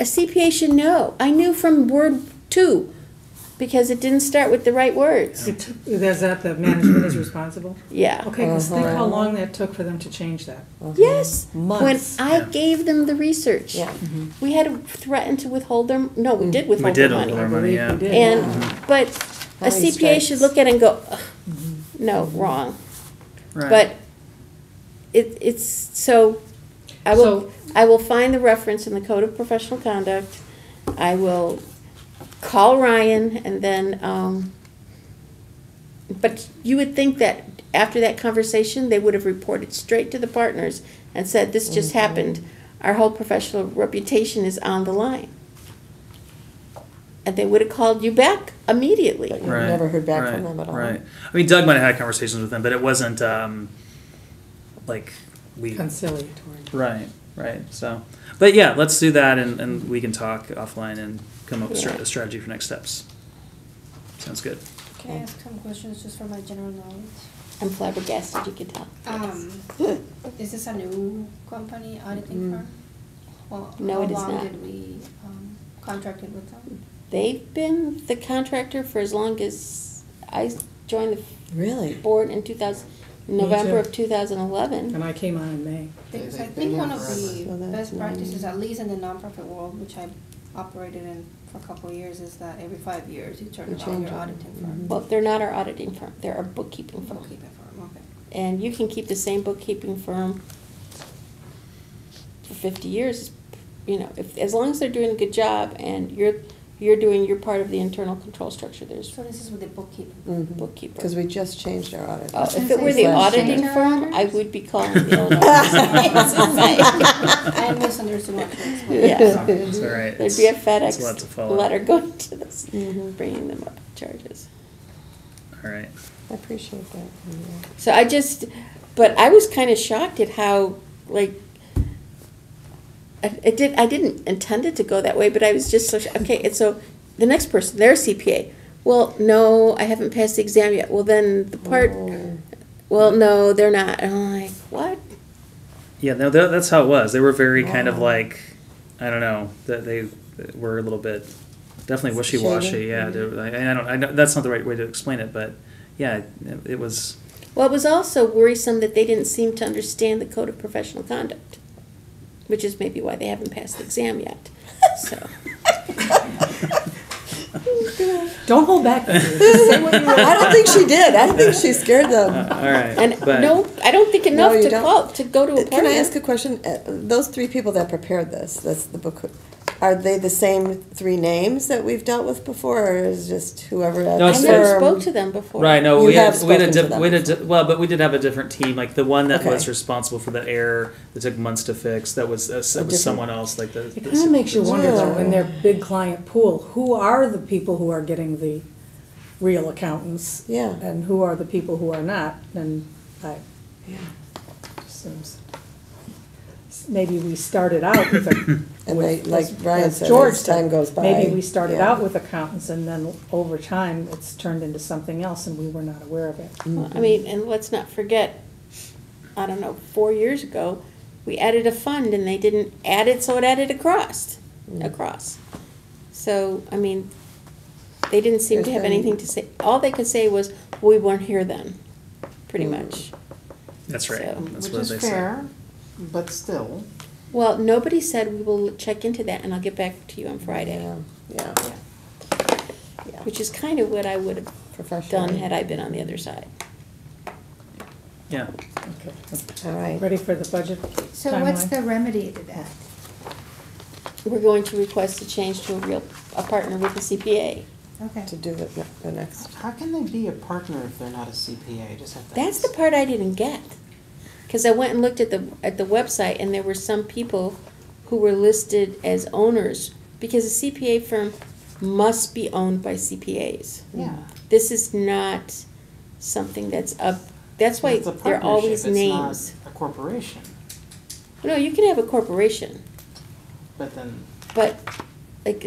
a CPA should know. I knew from word 2 because it didn't start with the right words. Is that the management is responsible? Yeah. Okay, because think how long that took for them to change that. Yes. Months. When I Yeah. gave them the research, Yeah. we had to threaten to withhold their, no, we did We withhold did their hold money. our money, yeah. We did. And, but a How many CPA should strikes? look at it and go, "Ugh, no, wrong. Right. But it's, so, I will find the reference in the Code of Professional Conduct. I will call Ryan and then, but you would think that after that conversation, they would have reported straight to the partners and said, this just happened. Our whole professional reputation is on the line. And they would have called you back immediately. But you never heard back from them at all. Right. I mean, Doug might have had conversations with them, but it wasn't like we. Conciliatory. Right. Right. So, but yeah, let's do that, and we can talk offline and come up with a strategy for next steps. Sounds good. Can I ask some questions just for my general knowledge? I'm flabbergasted, you can tell. Is this a new company, auditing firm? Well, No, it is How long not. did we contracted with them? They've been the contractor for as long as I joined the Really? board in 2000, November too. of 2011. And I came on in May. Because I They've think been one there of forever. the So that's best practices, nice. at least in the nonprofit world, which I operated in for a couple of years, is that every 5 years you turn You around change your it. auditing firm. Well, they're not our auditing firm, they're our bookkeeping firm. Bookkeeping firm, okay. And you can keep the same bookkeeping firm for 50 years, you know, if, as long as they're doing a good job and you're doing your part of the internal control structure, there's So this is with the bookkeeping. bookkeeper. Because we just changed our audit. Oh, was if gonna it were say, the last auditing year. firm, I would be calling the Illinois Science Society. I misunderstood what you explained. Yeah. Sorry. It's all right. There'd be a It's a lot to FedEx follow. letter going to this, Mhm. bringing them up charges. All right. I appreciate that. Yeah. So I just, but I was kind of shocked at how, like, I didn't intend it to go that way, but I was just so, okay, and so the next person, they're a CPA. Well, no, I haven't passed the exam yet. Well, then the part, Oh. well, no, they're not. And I'm like, what? Yeah, no, that's how it was. They were very kind of Wow. like, I don't know, that they were a little bit definitely wishy-washy. Shady. Yeah, I know that's not the right way to explain it, but yeah, it was. Well, it was also worrisome that they didn't seem to understand the code of professional conduct, which is maybe why they haven't passed the exam yet. So. Don't hold back. Say what you really I don't think she did. I think she scared them. All right, And but no, I don't think enough you to don't. to go to a party. Can I ask a question? Those three people that prepared this, that's the book, are they the same three names that we've dealt with before, or is just whoever at No, I it's- never firm? spoke to them before. right, no, You we have had spoken to them we had well, but we did have a different team. Like the one that Okay. was responsible for the error that took months to fix. That was different- someone else. Like the. It kind of makes you wonder though, Yeah. in their big client pool, who are the people who are getting the real accountants? Yeah. And who are the people who are not? And I, Yeah. just seems, maybe we started out with a. And they, with- like Brian as said, George as time said, goes by. Maybe we started yeah. out with accountants and then over time, it's turned into something else and we were not aware of it. Well, I mean, and let's not forget, I don't know, 4 years ago, we added a fund and they didn't add it, so it added across. So, I mean, they didn't seem to There's have been- anything to say. All they could say was, we weren't here then, pretty much. That's right. So- That's Which what is they fair, but still. Well, nobody said we will check into that and I'll get back to you on Friday, Yeah, yeah. which is kind of what I would have Professional. done had I been on the other side. said. Yeah. Okay. All right. Ready for the budget So what's timeline? the remedy to that? We're going to request a change to a partner with a CPA. Okay. To do the next. How can they be a partner if they're not a CPA? I just have to That's the ask. part I didn't get. Because I went and looked at the website and there were some people who were listed as owners because a CPA firm must be owned by CPAs. Yeah. This is not something that's up, that's why It's a there are partnership, always it's names. not a corporation, No, you can have a corporation, but then, but like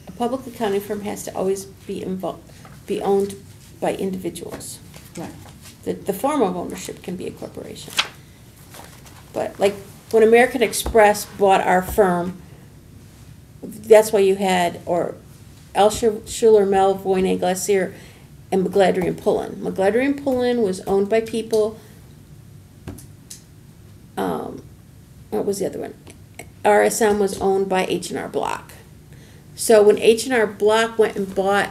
a public accounting firm has to always be owned by individuals. yeah. The form of ownership can be a corporation. But like when American Express bought our firm, that's why you had, or L. Schuler, Mel, Voyne, Glacier, and McGladrey and Pullen. McGladrey and Pullen was owned by people. What was the other one? RSM was owned by H&R Block. So when H&R Block went and bought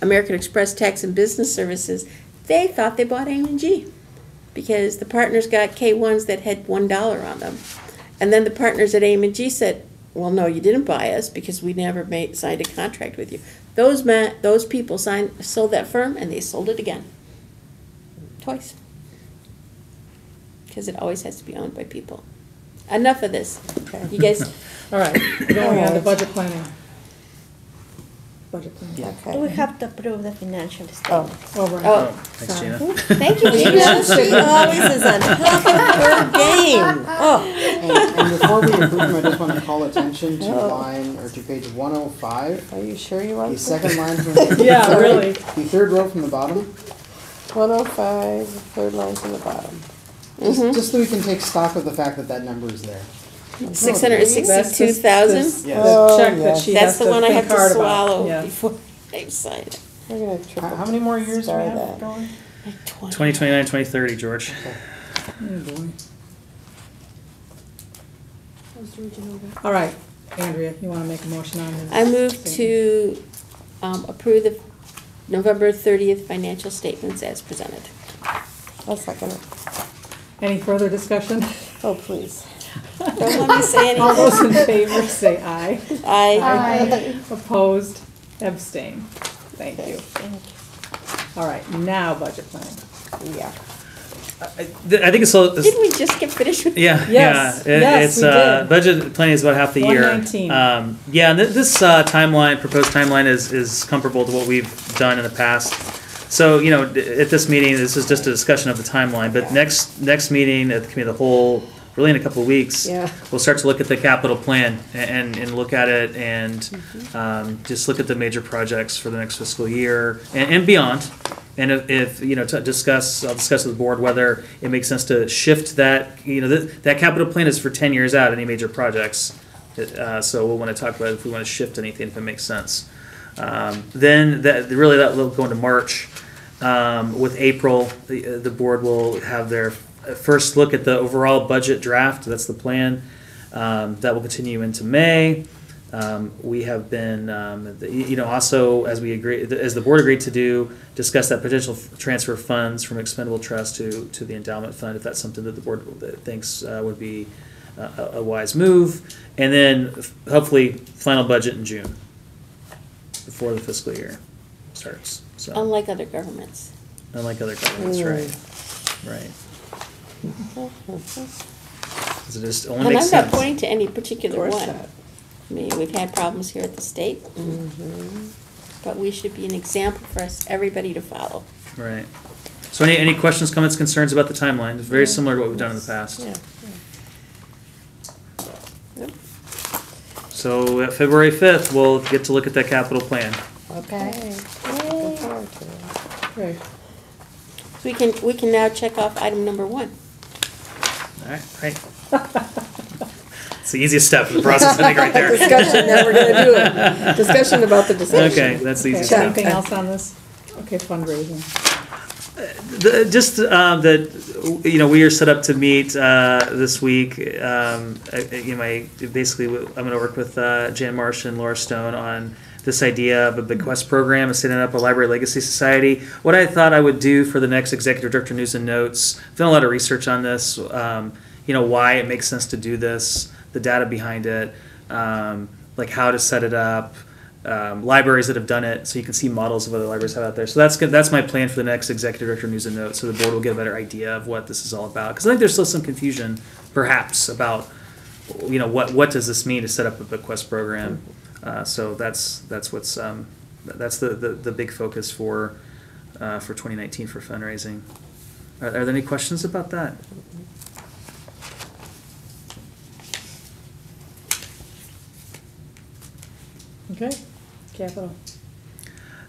American Express Tax and Business Services, they thought they bought A&G because the partners got K1s that had $1 on them. And then the partners at A&G said, well, no, you didn't buy us because we never signed a contract with you. Those people sold that firm and they sold it again. Twice. Because it always has to be owned by people. Enough of this. Okay. You guys, All right, we're going on to Alright. budget planning. Budget planning. Okay. We have to approve the financial Oh. statement. Oh, right. oh, Thanks, Sorry. Gina. thank you, You Gina. know, she always is on top of her game. Oh, And before we approve them, I just want to call attention to Oh. line, or to page 105, are you sure you want the second to? line from the. Yeah, sorry, really. The third row from the bottom, 105, third line from the bottom. just so we can take stock of the fact that that number is there. $662,000? Yes. The check that yes. she That's has the to one I think have to hard about. swallow Yeah. before I sign it. We're gonna triple How many more years do we star have that. going? Like 2029, 2030, George. Oh, boy. That was the original. All right, Andrea, you want to make a motion on this? I move to approve the November 30th financial statements as presented. I'll second it. Any further discussion? Oh, please. Don't let me say All those anything. in favor say aye. Aye. Opposed, abstain. Thank you. All right, now budget planning. Yeah. I think it's a, Didn't we just get finished with? yeah, Yes, yeah. yes, It's we did. budget planning is about half the year. 119. Yeah, and this timeline, proposed timeline, is comparable to what we've done in the past. So at this meeting, this is just a discussion of the timeline. But next meeting at the committee of the whole, really in a couple of weeks, Yeah. we'll start to look at the capital plan and look at it and just look at the major projects for the next fiscal year and beyond. And if to discuss, I'll discuss with the board whether it makes sense to shift that. That capital plan is for 10 years out. Any major projects, so we'll want to talk about if we want to shift anything, if it makes sense. Then that will go into March. With April, the board will have their first look at the overall budget draft. That's the plan. That will continue into May. We have been, also as the board agreed to do, discuss that potential transfer of funds from expendable trust to the endowment fund, if that's something that the board thinks would be a wise move. And then hopefully final budget in June, before the fiscal year starts. So Unlike other governments. unlike other governments, right. Because it just only And makes I'm sense. not pointing to any Of particular course one. not. I mean, we've had problems here at the state, but we should be an example for everybody to follow. Right. So any questions, comments, concerns about the timeline? It's very similar to what we've done in the past. Yeah. So February 5th, we'll get to look at that capital plan. Okay. Look forward to it. Great. So we can now check off item number 1. All right, great. It's the easiest step in the process, I think, right there. Discussion, now we're gonna do it. Discussion about the discussion. Okay, that's the Okay, easiest Check. step. anything else on this? Okay, fundraising. We are set up to meet this week. Basically, I'm going to work with Jan Marsh and Laura Stone on this idea of a bequest program and setting up a library legacy society. What I thought I would do for the next executive director news and notes, I've done a lot of research on this, why it makes sense to do this, the data behind it, like how to set it up, libraries that have done it, so you can see models of other libraries have out there. So that's good. That's my plan for the next executive director news and notes, so the board will get a better idea of what this is all about. Because I think there's still some confusion, perhaps, about what does this mean to set up a bequest program. So that's what's that's the big focus for 2019 for fundraising. Are there any questions about that? Okay, capital.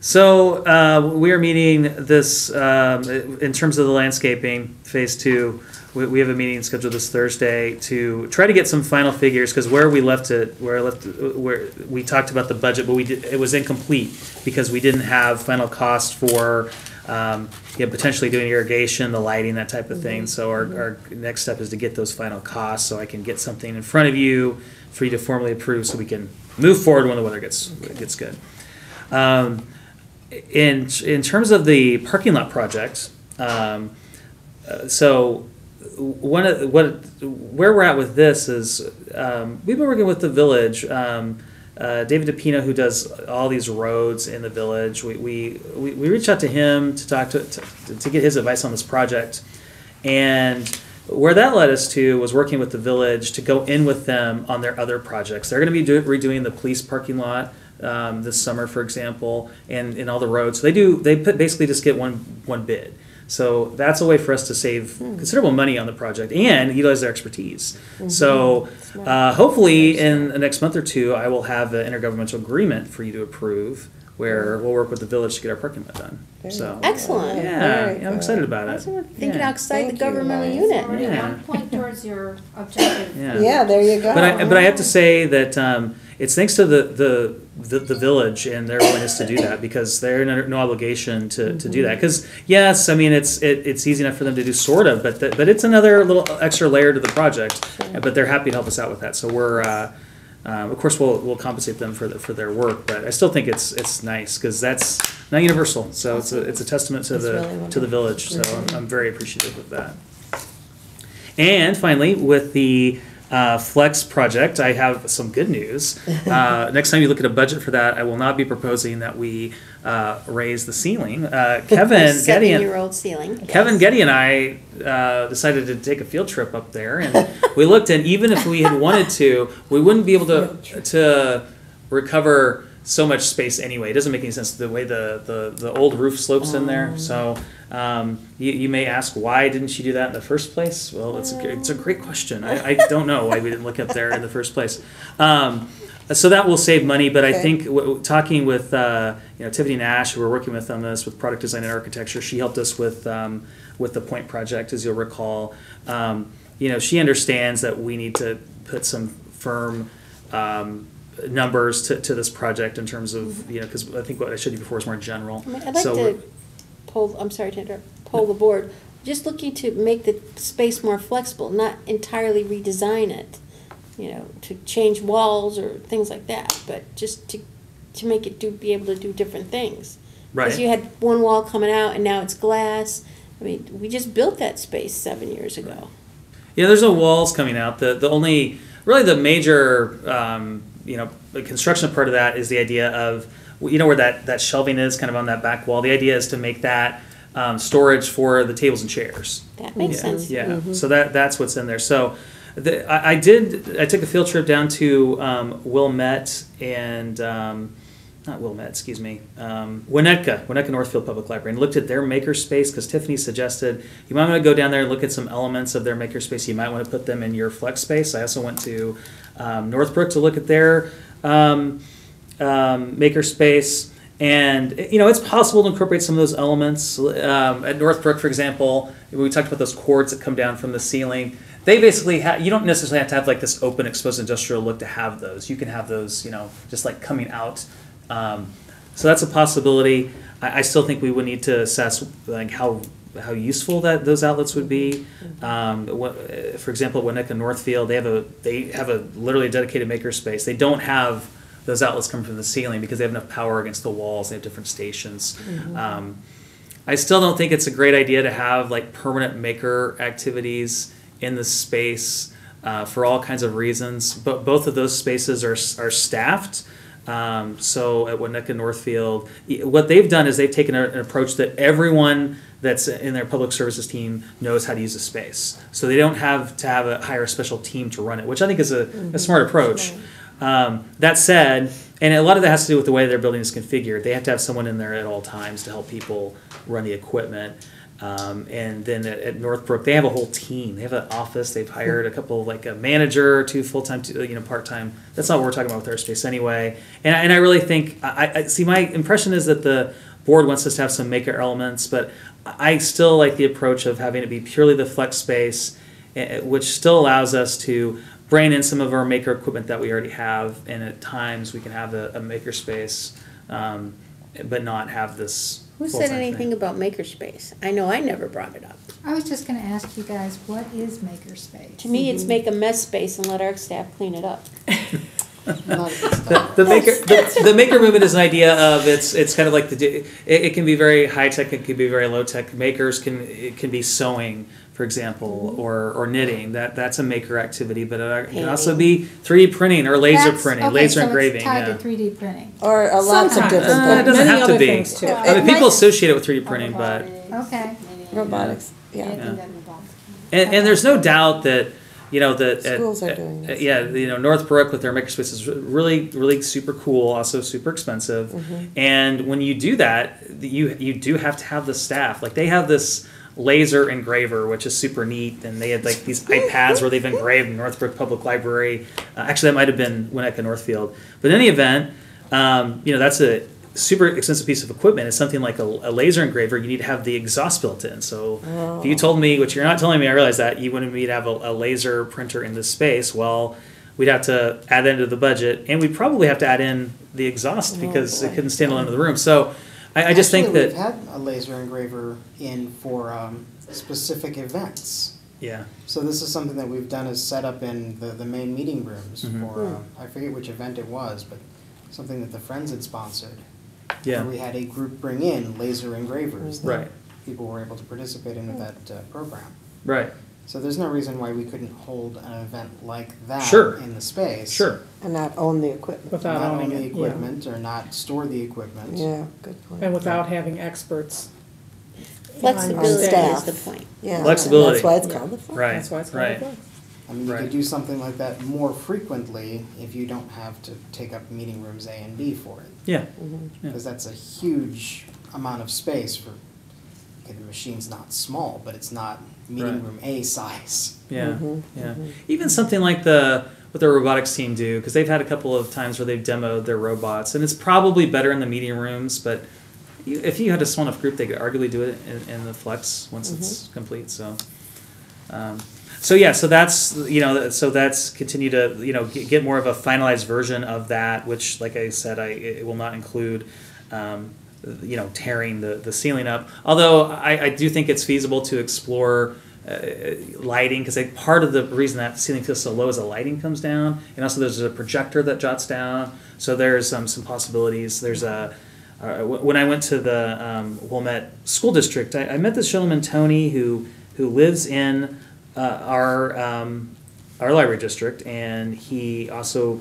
So we are meeting this in terms of the landscaping phase 2. We have a meeting scheduled this Thursday to try to get some final figures, because where we talked about the budget, but it was incomplete because we didn't have final cost for potentially doing irrigation, the lighting, that type of thing. So our next step is to get those final costs, so I can get something in front of you for you to formally approve, so we can move forward when the weather gets good. In terms of the parking lot project, so where we're at with this is we've been working with the village. David DePino, who does all these roads in the village, we reached out to him to talk to get his advice on this project, and where that led us to was working with the village to go in with them on their other projects. They're going to be redoing the police parking lot this summer, for example, and all the roads. So they basically just get one bid. So that's a way for us to save considerable money on the project and utilize their expertise. So hopefully in the next month or two, I will have an intergovernmental agreement for you to approve where we'll work with the village to get our parking lot done. Very So good. Excellent. yeah, Very I'm excited good. about it. That's what I'm thinking Yeah. outside Thank the you, governmental guys. unit. Already Yeah. 1 point towards your objective. Yeah. Yeah, there you go. But I have to say that it's thanks to the village and their willingness to do that, because they're under no obligation to do that. Because yes, I mean it's easy enough for them to do, sort of, but it's another little extra layer to the project. But they're happy to help us out with that. So we're of course we'll compensate them for their work, but I still think it's nice because that's not universal. So it's a testament to That's really the wonderful. village. So I'm very appreciative of that. And finally, with the Flex project, I have some good news. Next time you look at a budget for that, I will not be proposing that we raise the ceiling. Kevin Getty and 7-year-old ceiling. Kevin Getty and I decided to take a field trip up there, and we looked, and even if we had wanted to, we wouldn't be able to recover so much space anyway. It doesn't make any sense the way the old roof slopes in there. So you may ask, why didn't you do that in the first place? Well, it's a great question. I don't know why we didn't look up there in the first place. So that will save money, but I Okay. think talking with Tiffany Nash, who we're working with on this with product design and architecture, she helped us with the Point project, as you'll recall. She understands that we need to put some firm numbers to this project in terms of because I think what I showed you before is more general. I mean, I'd like So to I'm sorry to interrupt, poll the board, just looking to make the space more flexible, not entirely redesign it, to change walls or things like that, but just to make it be able to do different things. Because Right. you had one wall coming out and now it's glass. I mean, we just built that space 7 years ago. Yeah, there's no walls coming out. The only really the major the construction part of that is the idea of where that shelving is, kind of on that back wall. The idea is to make that storage for the tables and chairs. That makes Yeah, sense. yeah. So that's what's in there. So I took a field trip down to Wilmette and not Wilmette, excuse me, Winnetka Northfield Public Library, and looked at their makerspace because Tiffany suggested you might want to go down there and look at some elements of their makerspace. You might want to put them in your flex space. I also went to Northbrook to look at their makerspace. And it's possible to incorporate some of those elements. At Northbrook, for example, we talked about those cords that come down from the ceiling. They basically you don't necessarily have to have like this open, exposed industrial look to have those. You can have those, just like coming out. So that's a possibility. I still think we would need to assess like how useful those outlets would be. For example, at Winnetka Northfield, they have a literally dedicated makerspace. They don't have those outlets come from the ceiling because they have enough power against the walls. They have different stations. I still don't think it's a great idea to have like permanent maker activities in the space for all kinds of reasons. But both of those spaces are staffed. So at Winnetka Northfield, what they've done is they've taken an approach that everyone that's in their public services team knows how to use the space. So they don't have to hire a special team to run it, which I think is a smart approach. That said, and a lot of that has to do with the way their building is configured. They have to have someone in there at all times to help people run the equipment. And then at Northbrook, they have a whole team. They have an office. They've hired a couple, like a manager, 2 full-time, 2 part-time. That's not what we're talking about with our space anyway. And I really think, I see, my impression is that the board wants us to have some maker elements, but I still like the approach of having it be purely the flex space, which still allows us to bring in some of our maker equipment that we already have, and at times we can have a maker space, but not have this. Who said anything about makerspace? I know I never brought it up. I was just gonna ask you guys, what is makerspace? To me, it's make a mess space and let our staff clean it up. The maker movement is an idea of it's kind of like it can be very high tech, it can be very low tech. Makers can be sewing, for example, or knitting. That's a maker activity, but it can also be 3D printing or laser printing, laser engraving. It's tied to 3D printing. Or lots of different It things. doesn't Many have to other be. things, too. I mean, people associate it with 3D printing, but Okay. Robotics, yeah. Anything that involves. and there's no doubt that that Schools are doing this. Northbrook with their makerspace is really super cool, also super expensive. And when you do that, you do have to have the staff. Like they have this laser engraver, which is super neat, and they had like these iPads where they've engraved Northbrook Public Library. Actually, that might have been Winnetka Northfield. But in any event, super expensive piece of equipment is something like a laser engraver. You need to have the exhaust built in. So if you told me, which you're not telling me, I realize that you wanted me to have a laser printer in this space. Well, we'd have to add that into the budget, and we'd probably have to add in the exhaust because it couldn't stand alone in the room. So I just think Actually, that we've had a laser engraver in for specific events. yeah, So this is something that we've done is set up in the main meeting rooms Mhm. for, I forget which event it was, but something that the Friends had sponsored. yeah, Where we had a group bring in laser engravers that right, people were able to participate in with that program. right, So there's no reason why we couldn't hold an event like that Sure. in the space. sure, And not own the equipment. Without Not owning own the it, equipment or not store the equipment. Yeah, good point. and without having experts. Flexibility is staff. the point. Yeah, Flexibility. That's why it's called the flex. right, That's why it's called a right, flex. I mean, you Right. could do something like that more frequently if you don't have to take up meeting rooms A and B for it. yeah, Mhm. yeah. Because that's a huge amount of space for, okay, the machine's not small, but it's not meeting Right. room A size. Yeah, Mhm, yeah. mhm. Even something like what the robotics team do, because they've had a couple of times where they've demoed their robots, and it's probably better in the meeting rooms, but if you had a small enough group, they could arguably do it in the flex once it's complete. So yeah, so that's continue to get more of a finalized version of that, which, like I said, it will not include tearing the ceiling up. Although I do think it's feasible to explore lighting, because part of the reason that ceiling feels so low is the lighting comes down, and also there's a projector that jots down. So there's some possibilities. There's when I went to the Wilmette School District, I met this gentleman Tony who lives in our library district, and he also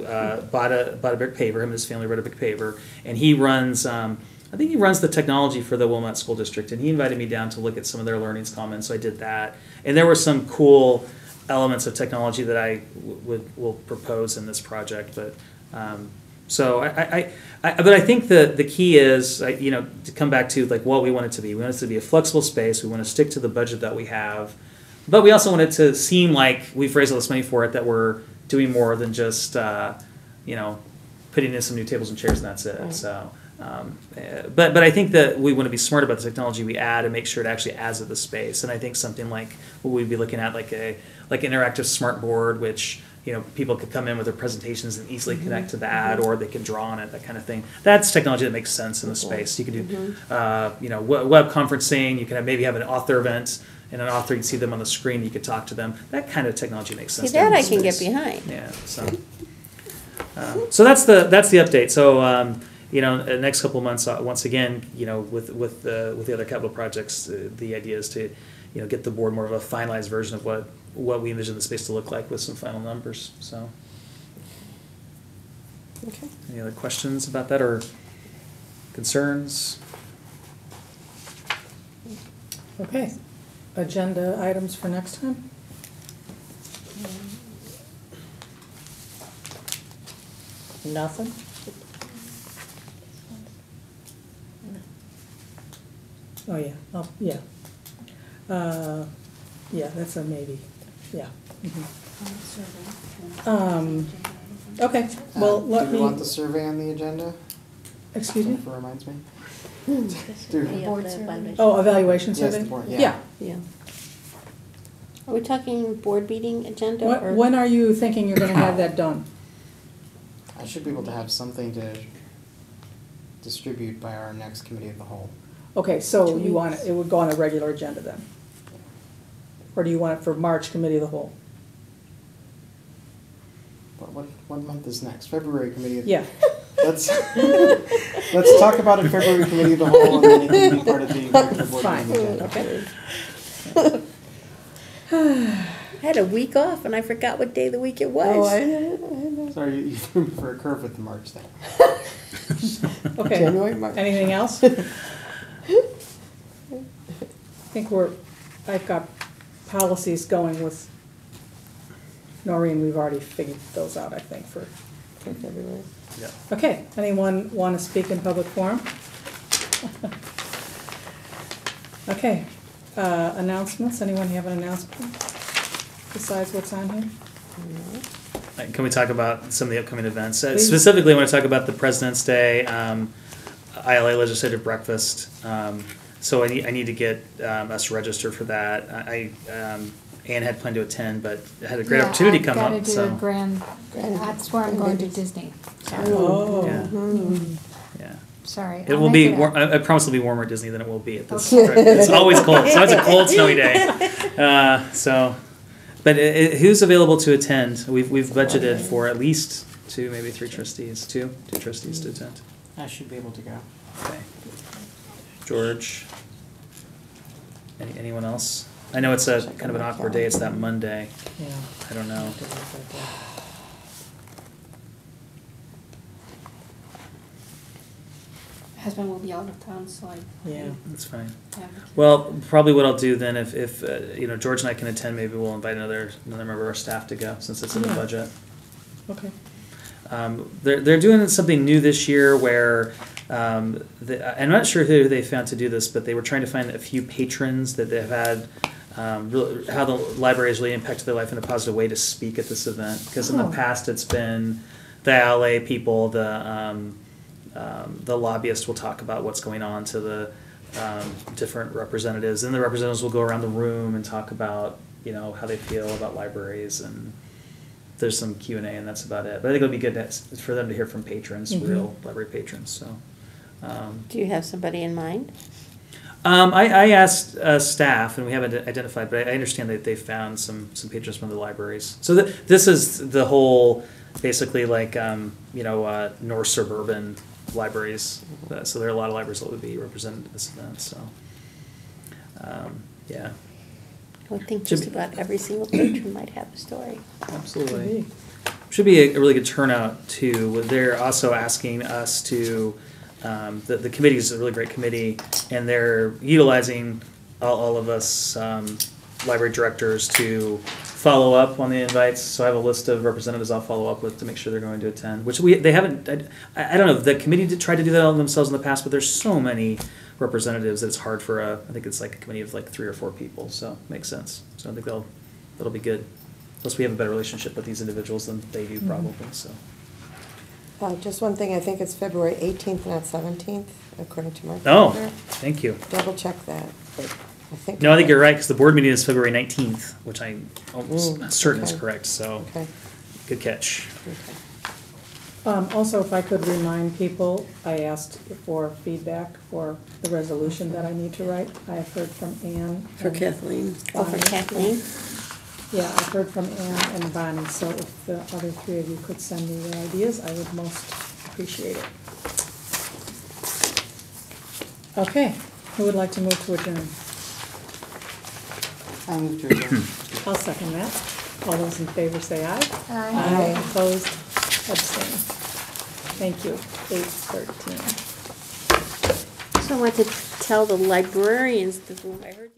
bought a big paver. Him and his family bought a big paver, and he runs. I think he runs the technology for the Wilmette School District, and he invited me down to look at some of their learnings commons. So I did that, and there were some cool elements of technology that I will propose in this project. But so but I think the key is to come back to like what we want it to be. We want it to be a flexible space. We want to stick to the budget that we have. But we also want it to seem like we've raised all this money for it, that we're doing more than just, putting in some new tables and chairs and that's it. Right. So, but I think that we want to be smart about the technology we add and make sure it actually adds to the space. And I think something like what we'd be looking at, like an interactive smart board, which people could come in with their presentations and easily connect to that, or they can draw on it, that kind of thing. That's technology that makes sense in the space. You can do, web conferencing. You can maybe have an author event. And an author, you can see them on the screen, you could talk to them. That kind of technology makes sense. See, that in I this can get space. behind. Yeah, so that's the update. So the next couple of months, once again, with the other capital projects, the idea is to get the board more of a finalized version of what we envision the space to look like with some final numbers. So, Okay. any other questions about that or concerns? Okay. Agenda items for next time? Nothing? Oh, yeah, yeah. Yeah, that's a maybe, yeah. Mhm. Okay, well, let Do we want the me, survey on the agenda? excuse me? That reminds me. Board Oh, evaluation Yes, survey? the board, yeah. Yeah. Yeah. Are we talking board meeting agenda or? When are you thinking you're gonna have that done? I should be able to have something to distribute by our next committee of the whole. Okay, so 2 you want weeks. it would go on a regular agenda then? Or do you want it for March committee of the whole? But what month is next? February committee of. Yeah. Let's talk about it February committee of the whole, and then it can be part of the regular board Fine, meeting agenda. okay. I had a week off and I forgot what day of the week it was. Oh, I know. Sorry, you threw me for a curve with the March thing. Okay, January, March. anything else? I think I've got policies going with Noreen, we've already figured those out, I think, for February. Yeah. Okay, anyone want to speak in public forum? Okay, announcements, anyone have an announcement besides what's on here? Can we talk about some of the upcoming events? Please. Specifically, I want to talk about the President's Day. ILA legislative breakfast. So I need to get us registered for that. Ann had planned to attend, but had a great opportunity come up. I've got to do a grand, that's where I'm going to Disney. So, Yeah. Yeah. sorry. It I'll will make be. it up. I promise it'll be warmer at Disney than it will be at this. Okay. It's always cold. It's always a cold, snowy day. But who's available to attend? We've budgeted for at least two, maybe three trustees. Two trustees to attend. I should be able to go. Okay. George. Anyone else? I know it's a kind of an awkward day. It's that Monday. Yeah. I don't know. Husband will be out of town, so I. Yeah. That's fine. Yeah. Well, probably what I'll do then, if George and I can attend, maybe we'll invite another member of our staff to go, since it's in the Yeah. budget. Okay. They're doing something new this year where I'm not sure who they found to do this, but they were trying to find a few patrons that they've had how the library has really impacted their life in a positive way to speak at this event. Because in the Oh. past, it's been the LA people, the lobbyists will talk about what's going on to the different representatives, and the representatives will go around the room and talk about how they feel about libraries, and there's some Q&A, and that's about it. But I think it'll be good for them to hear from patrons, real library patrons. So, Do you have somebody in mind? I asked staff, and we haven't identified, but I understand that they found some patrons from the libraries. So this is the whole, basically like North suburban libraries. So there are a lot of libraries that would be represented at this event. So, yeah. I would think Should just be- about every single patron might have a story. Absolutely. Should be a really good turnout too. They're also asking us to, the committee is a really great committee, and they're utilizing all of us library directors to follow up on the invites. So I have a list of representatives I'll follow up with to make sure they're going to attend, which they haven't, I don't know, the committee did try to do that on themselves in the past, but there's so many representatives that it's hard for I think it's like a committee of like 3 or 4 people, so it makes sense. So I think that'll be good. Plus we have a better relationship with these individuals than they do probably, so. Just one thing, I think it's February 18th, not 17th, according to my Oh, calendar. thank you. Double check that, but I think. No, I think you're right, because the board meeting is February 19th, which I'm almost certain is okay. correct, so Okay, good catch. okay. Also, if I could remind people, I asked for feedback for the resolution that I need to write. I have heard from Ann. For and Kathleen. Oh, for Bonnie. Kathleen? Yeah, I've heard from Ann and Bonnie, so if the other 3 of you could send me your ideas, I would most appreciate it. Okay, who would like to move to adjourn? I move to adjourn. I'll second that. All those in favor say aye. Aye. Opposed, abstained. Thank you. 8:13. So I want to tell the librarians, I heard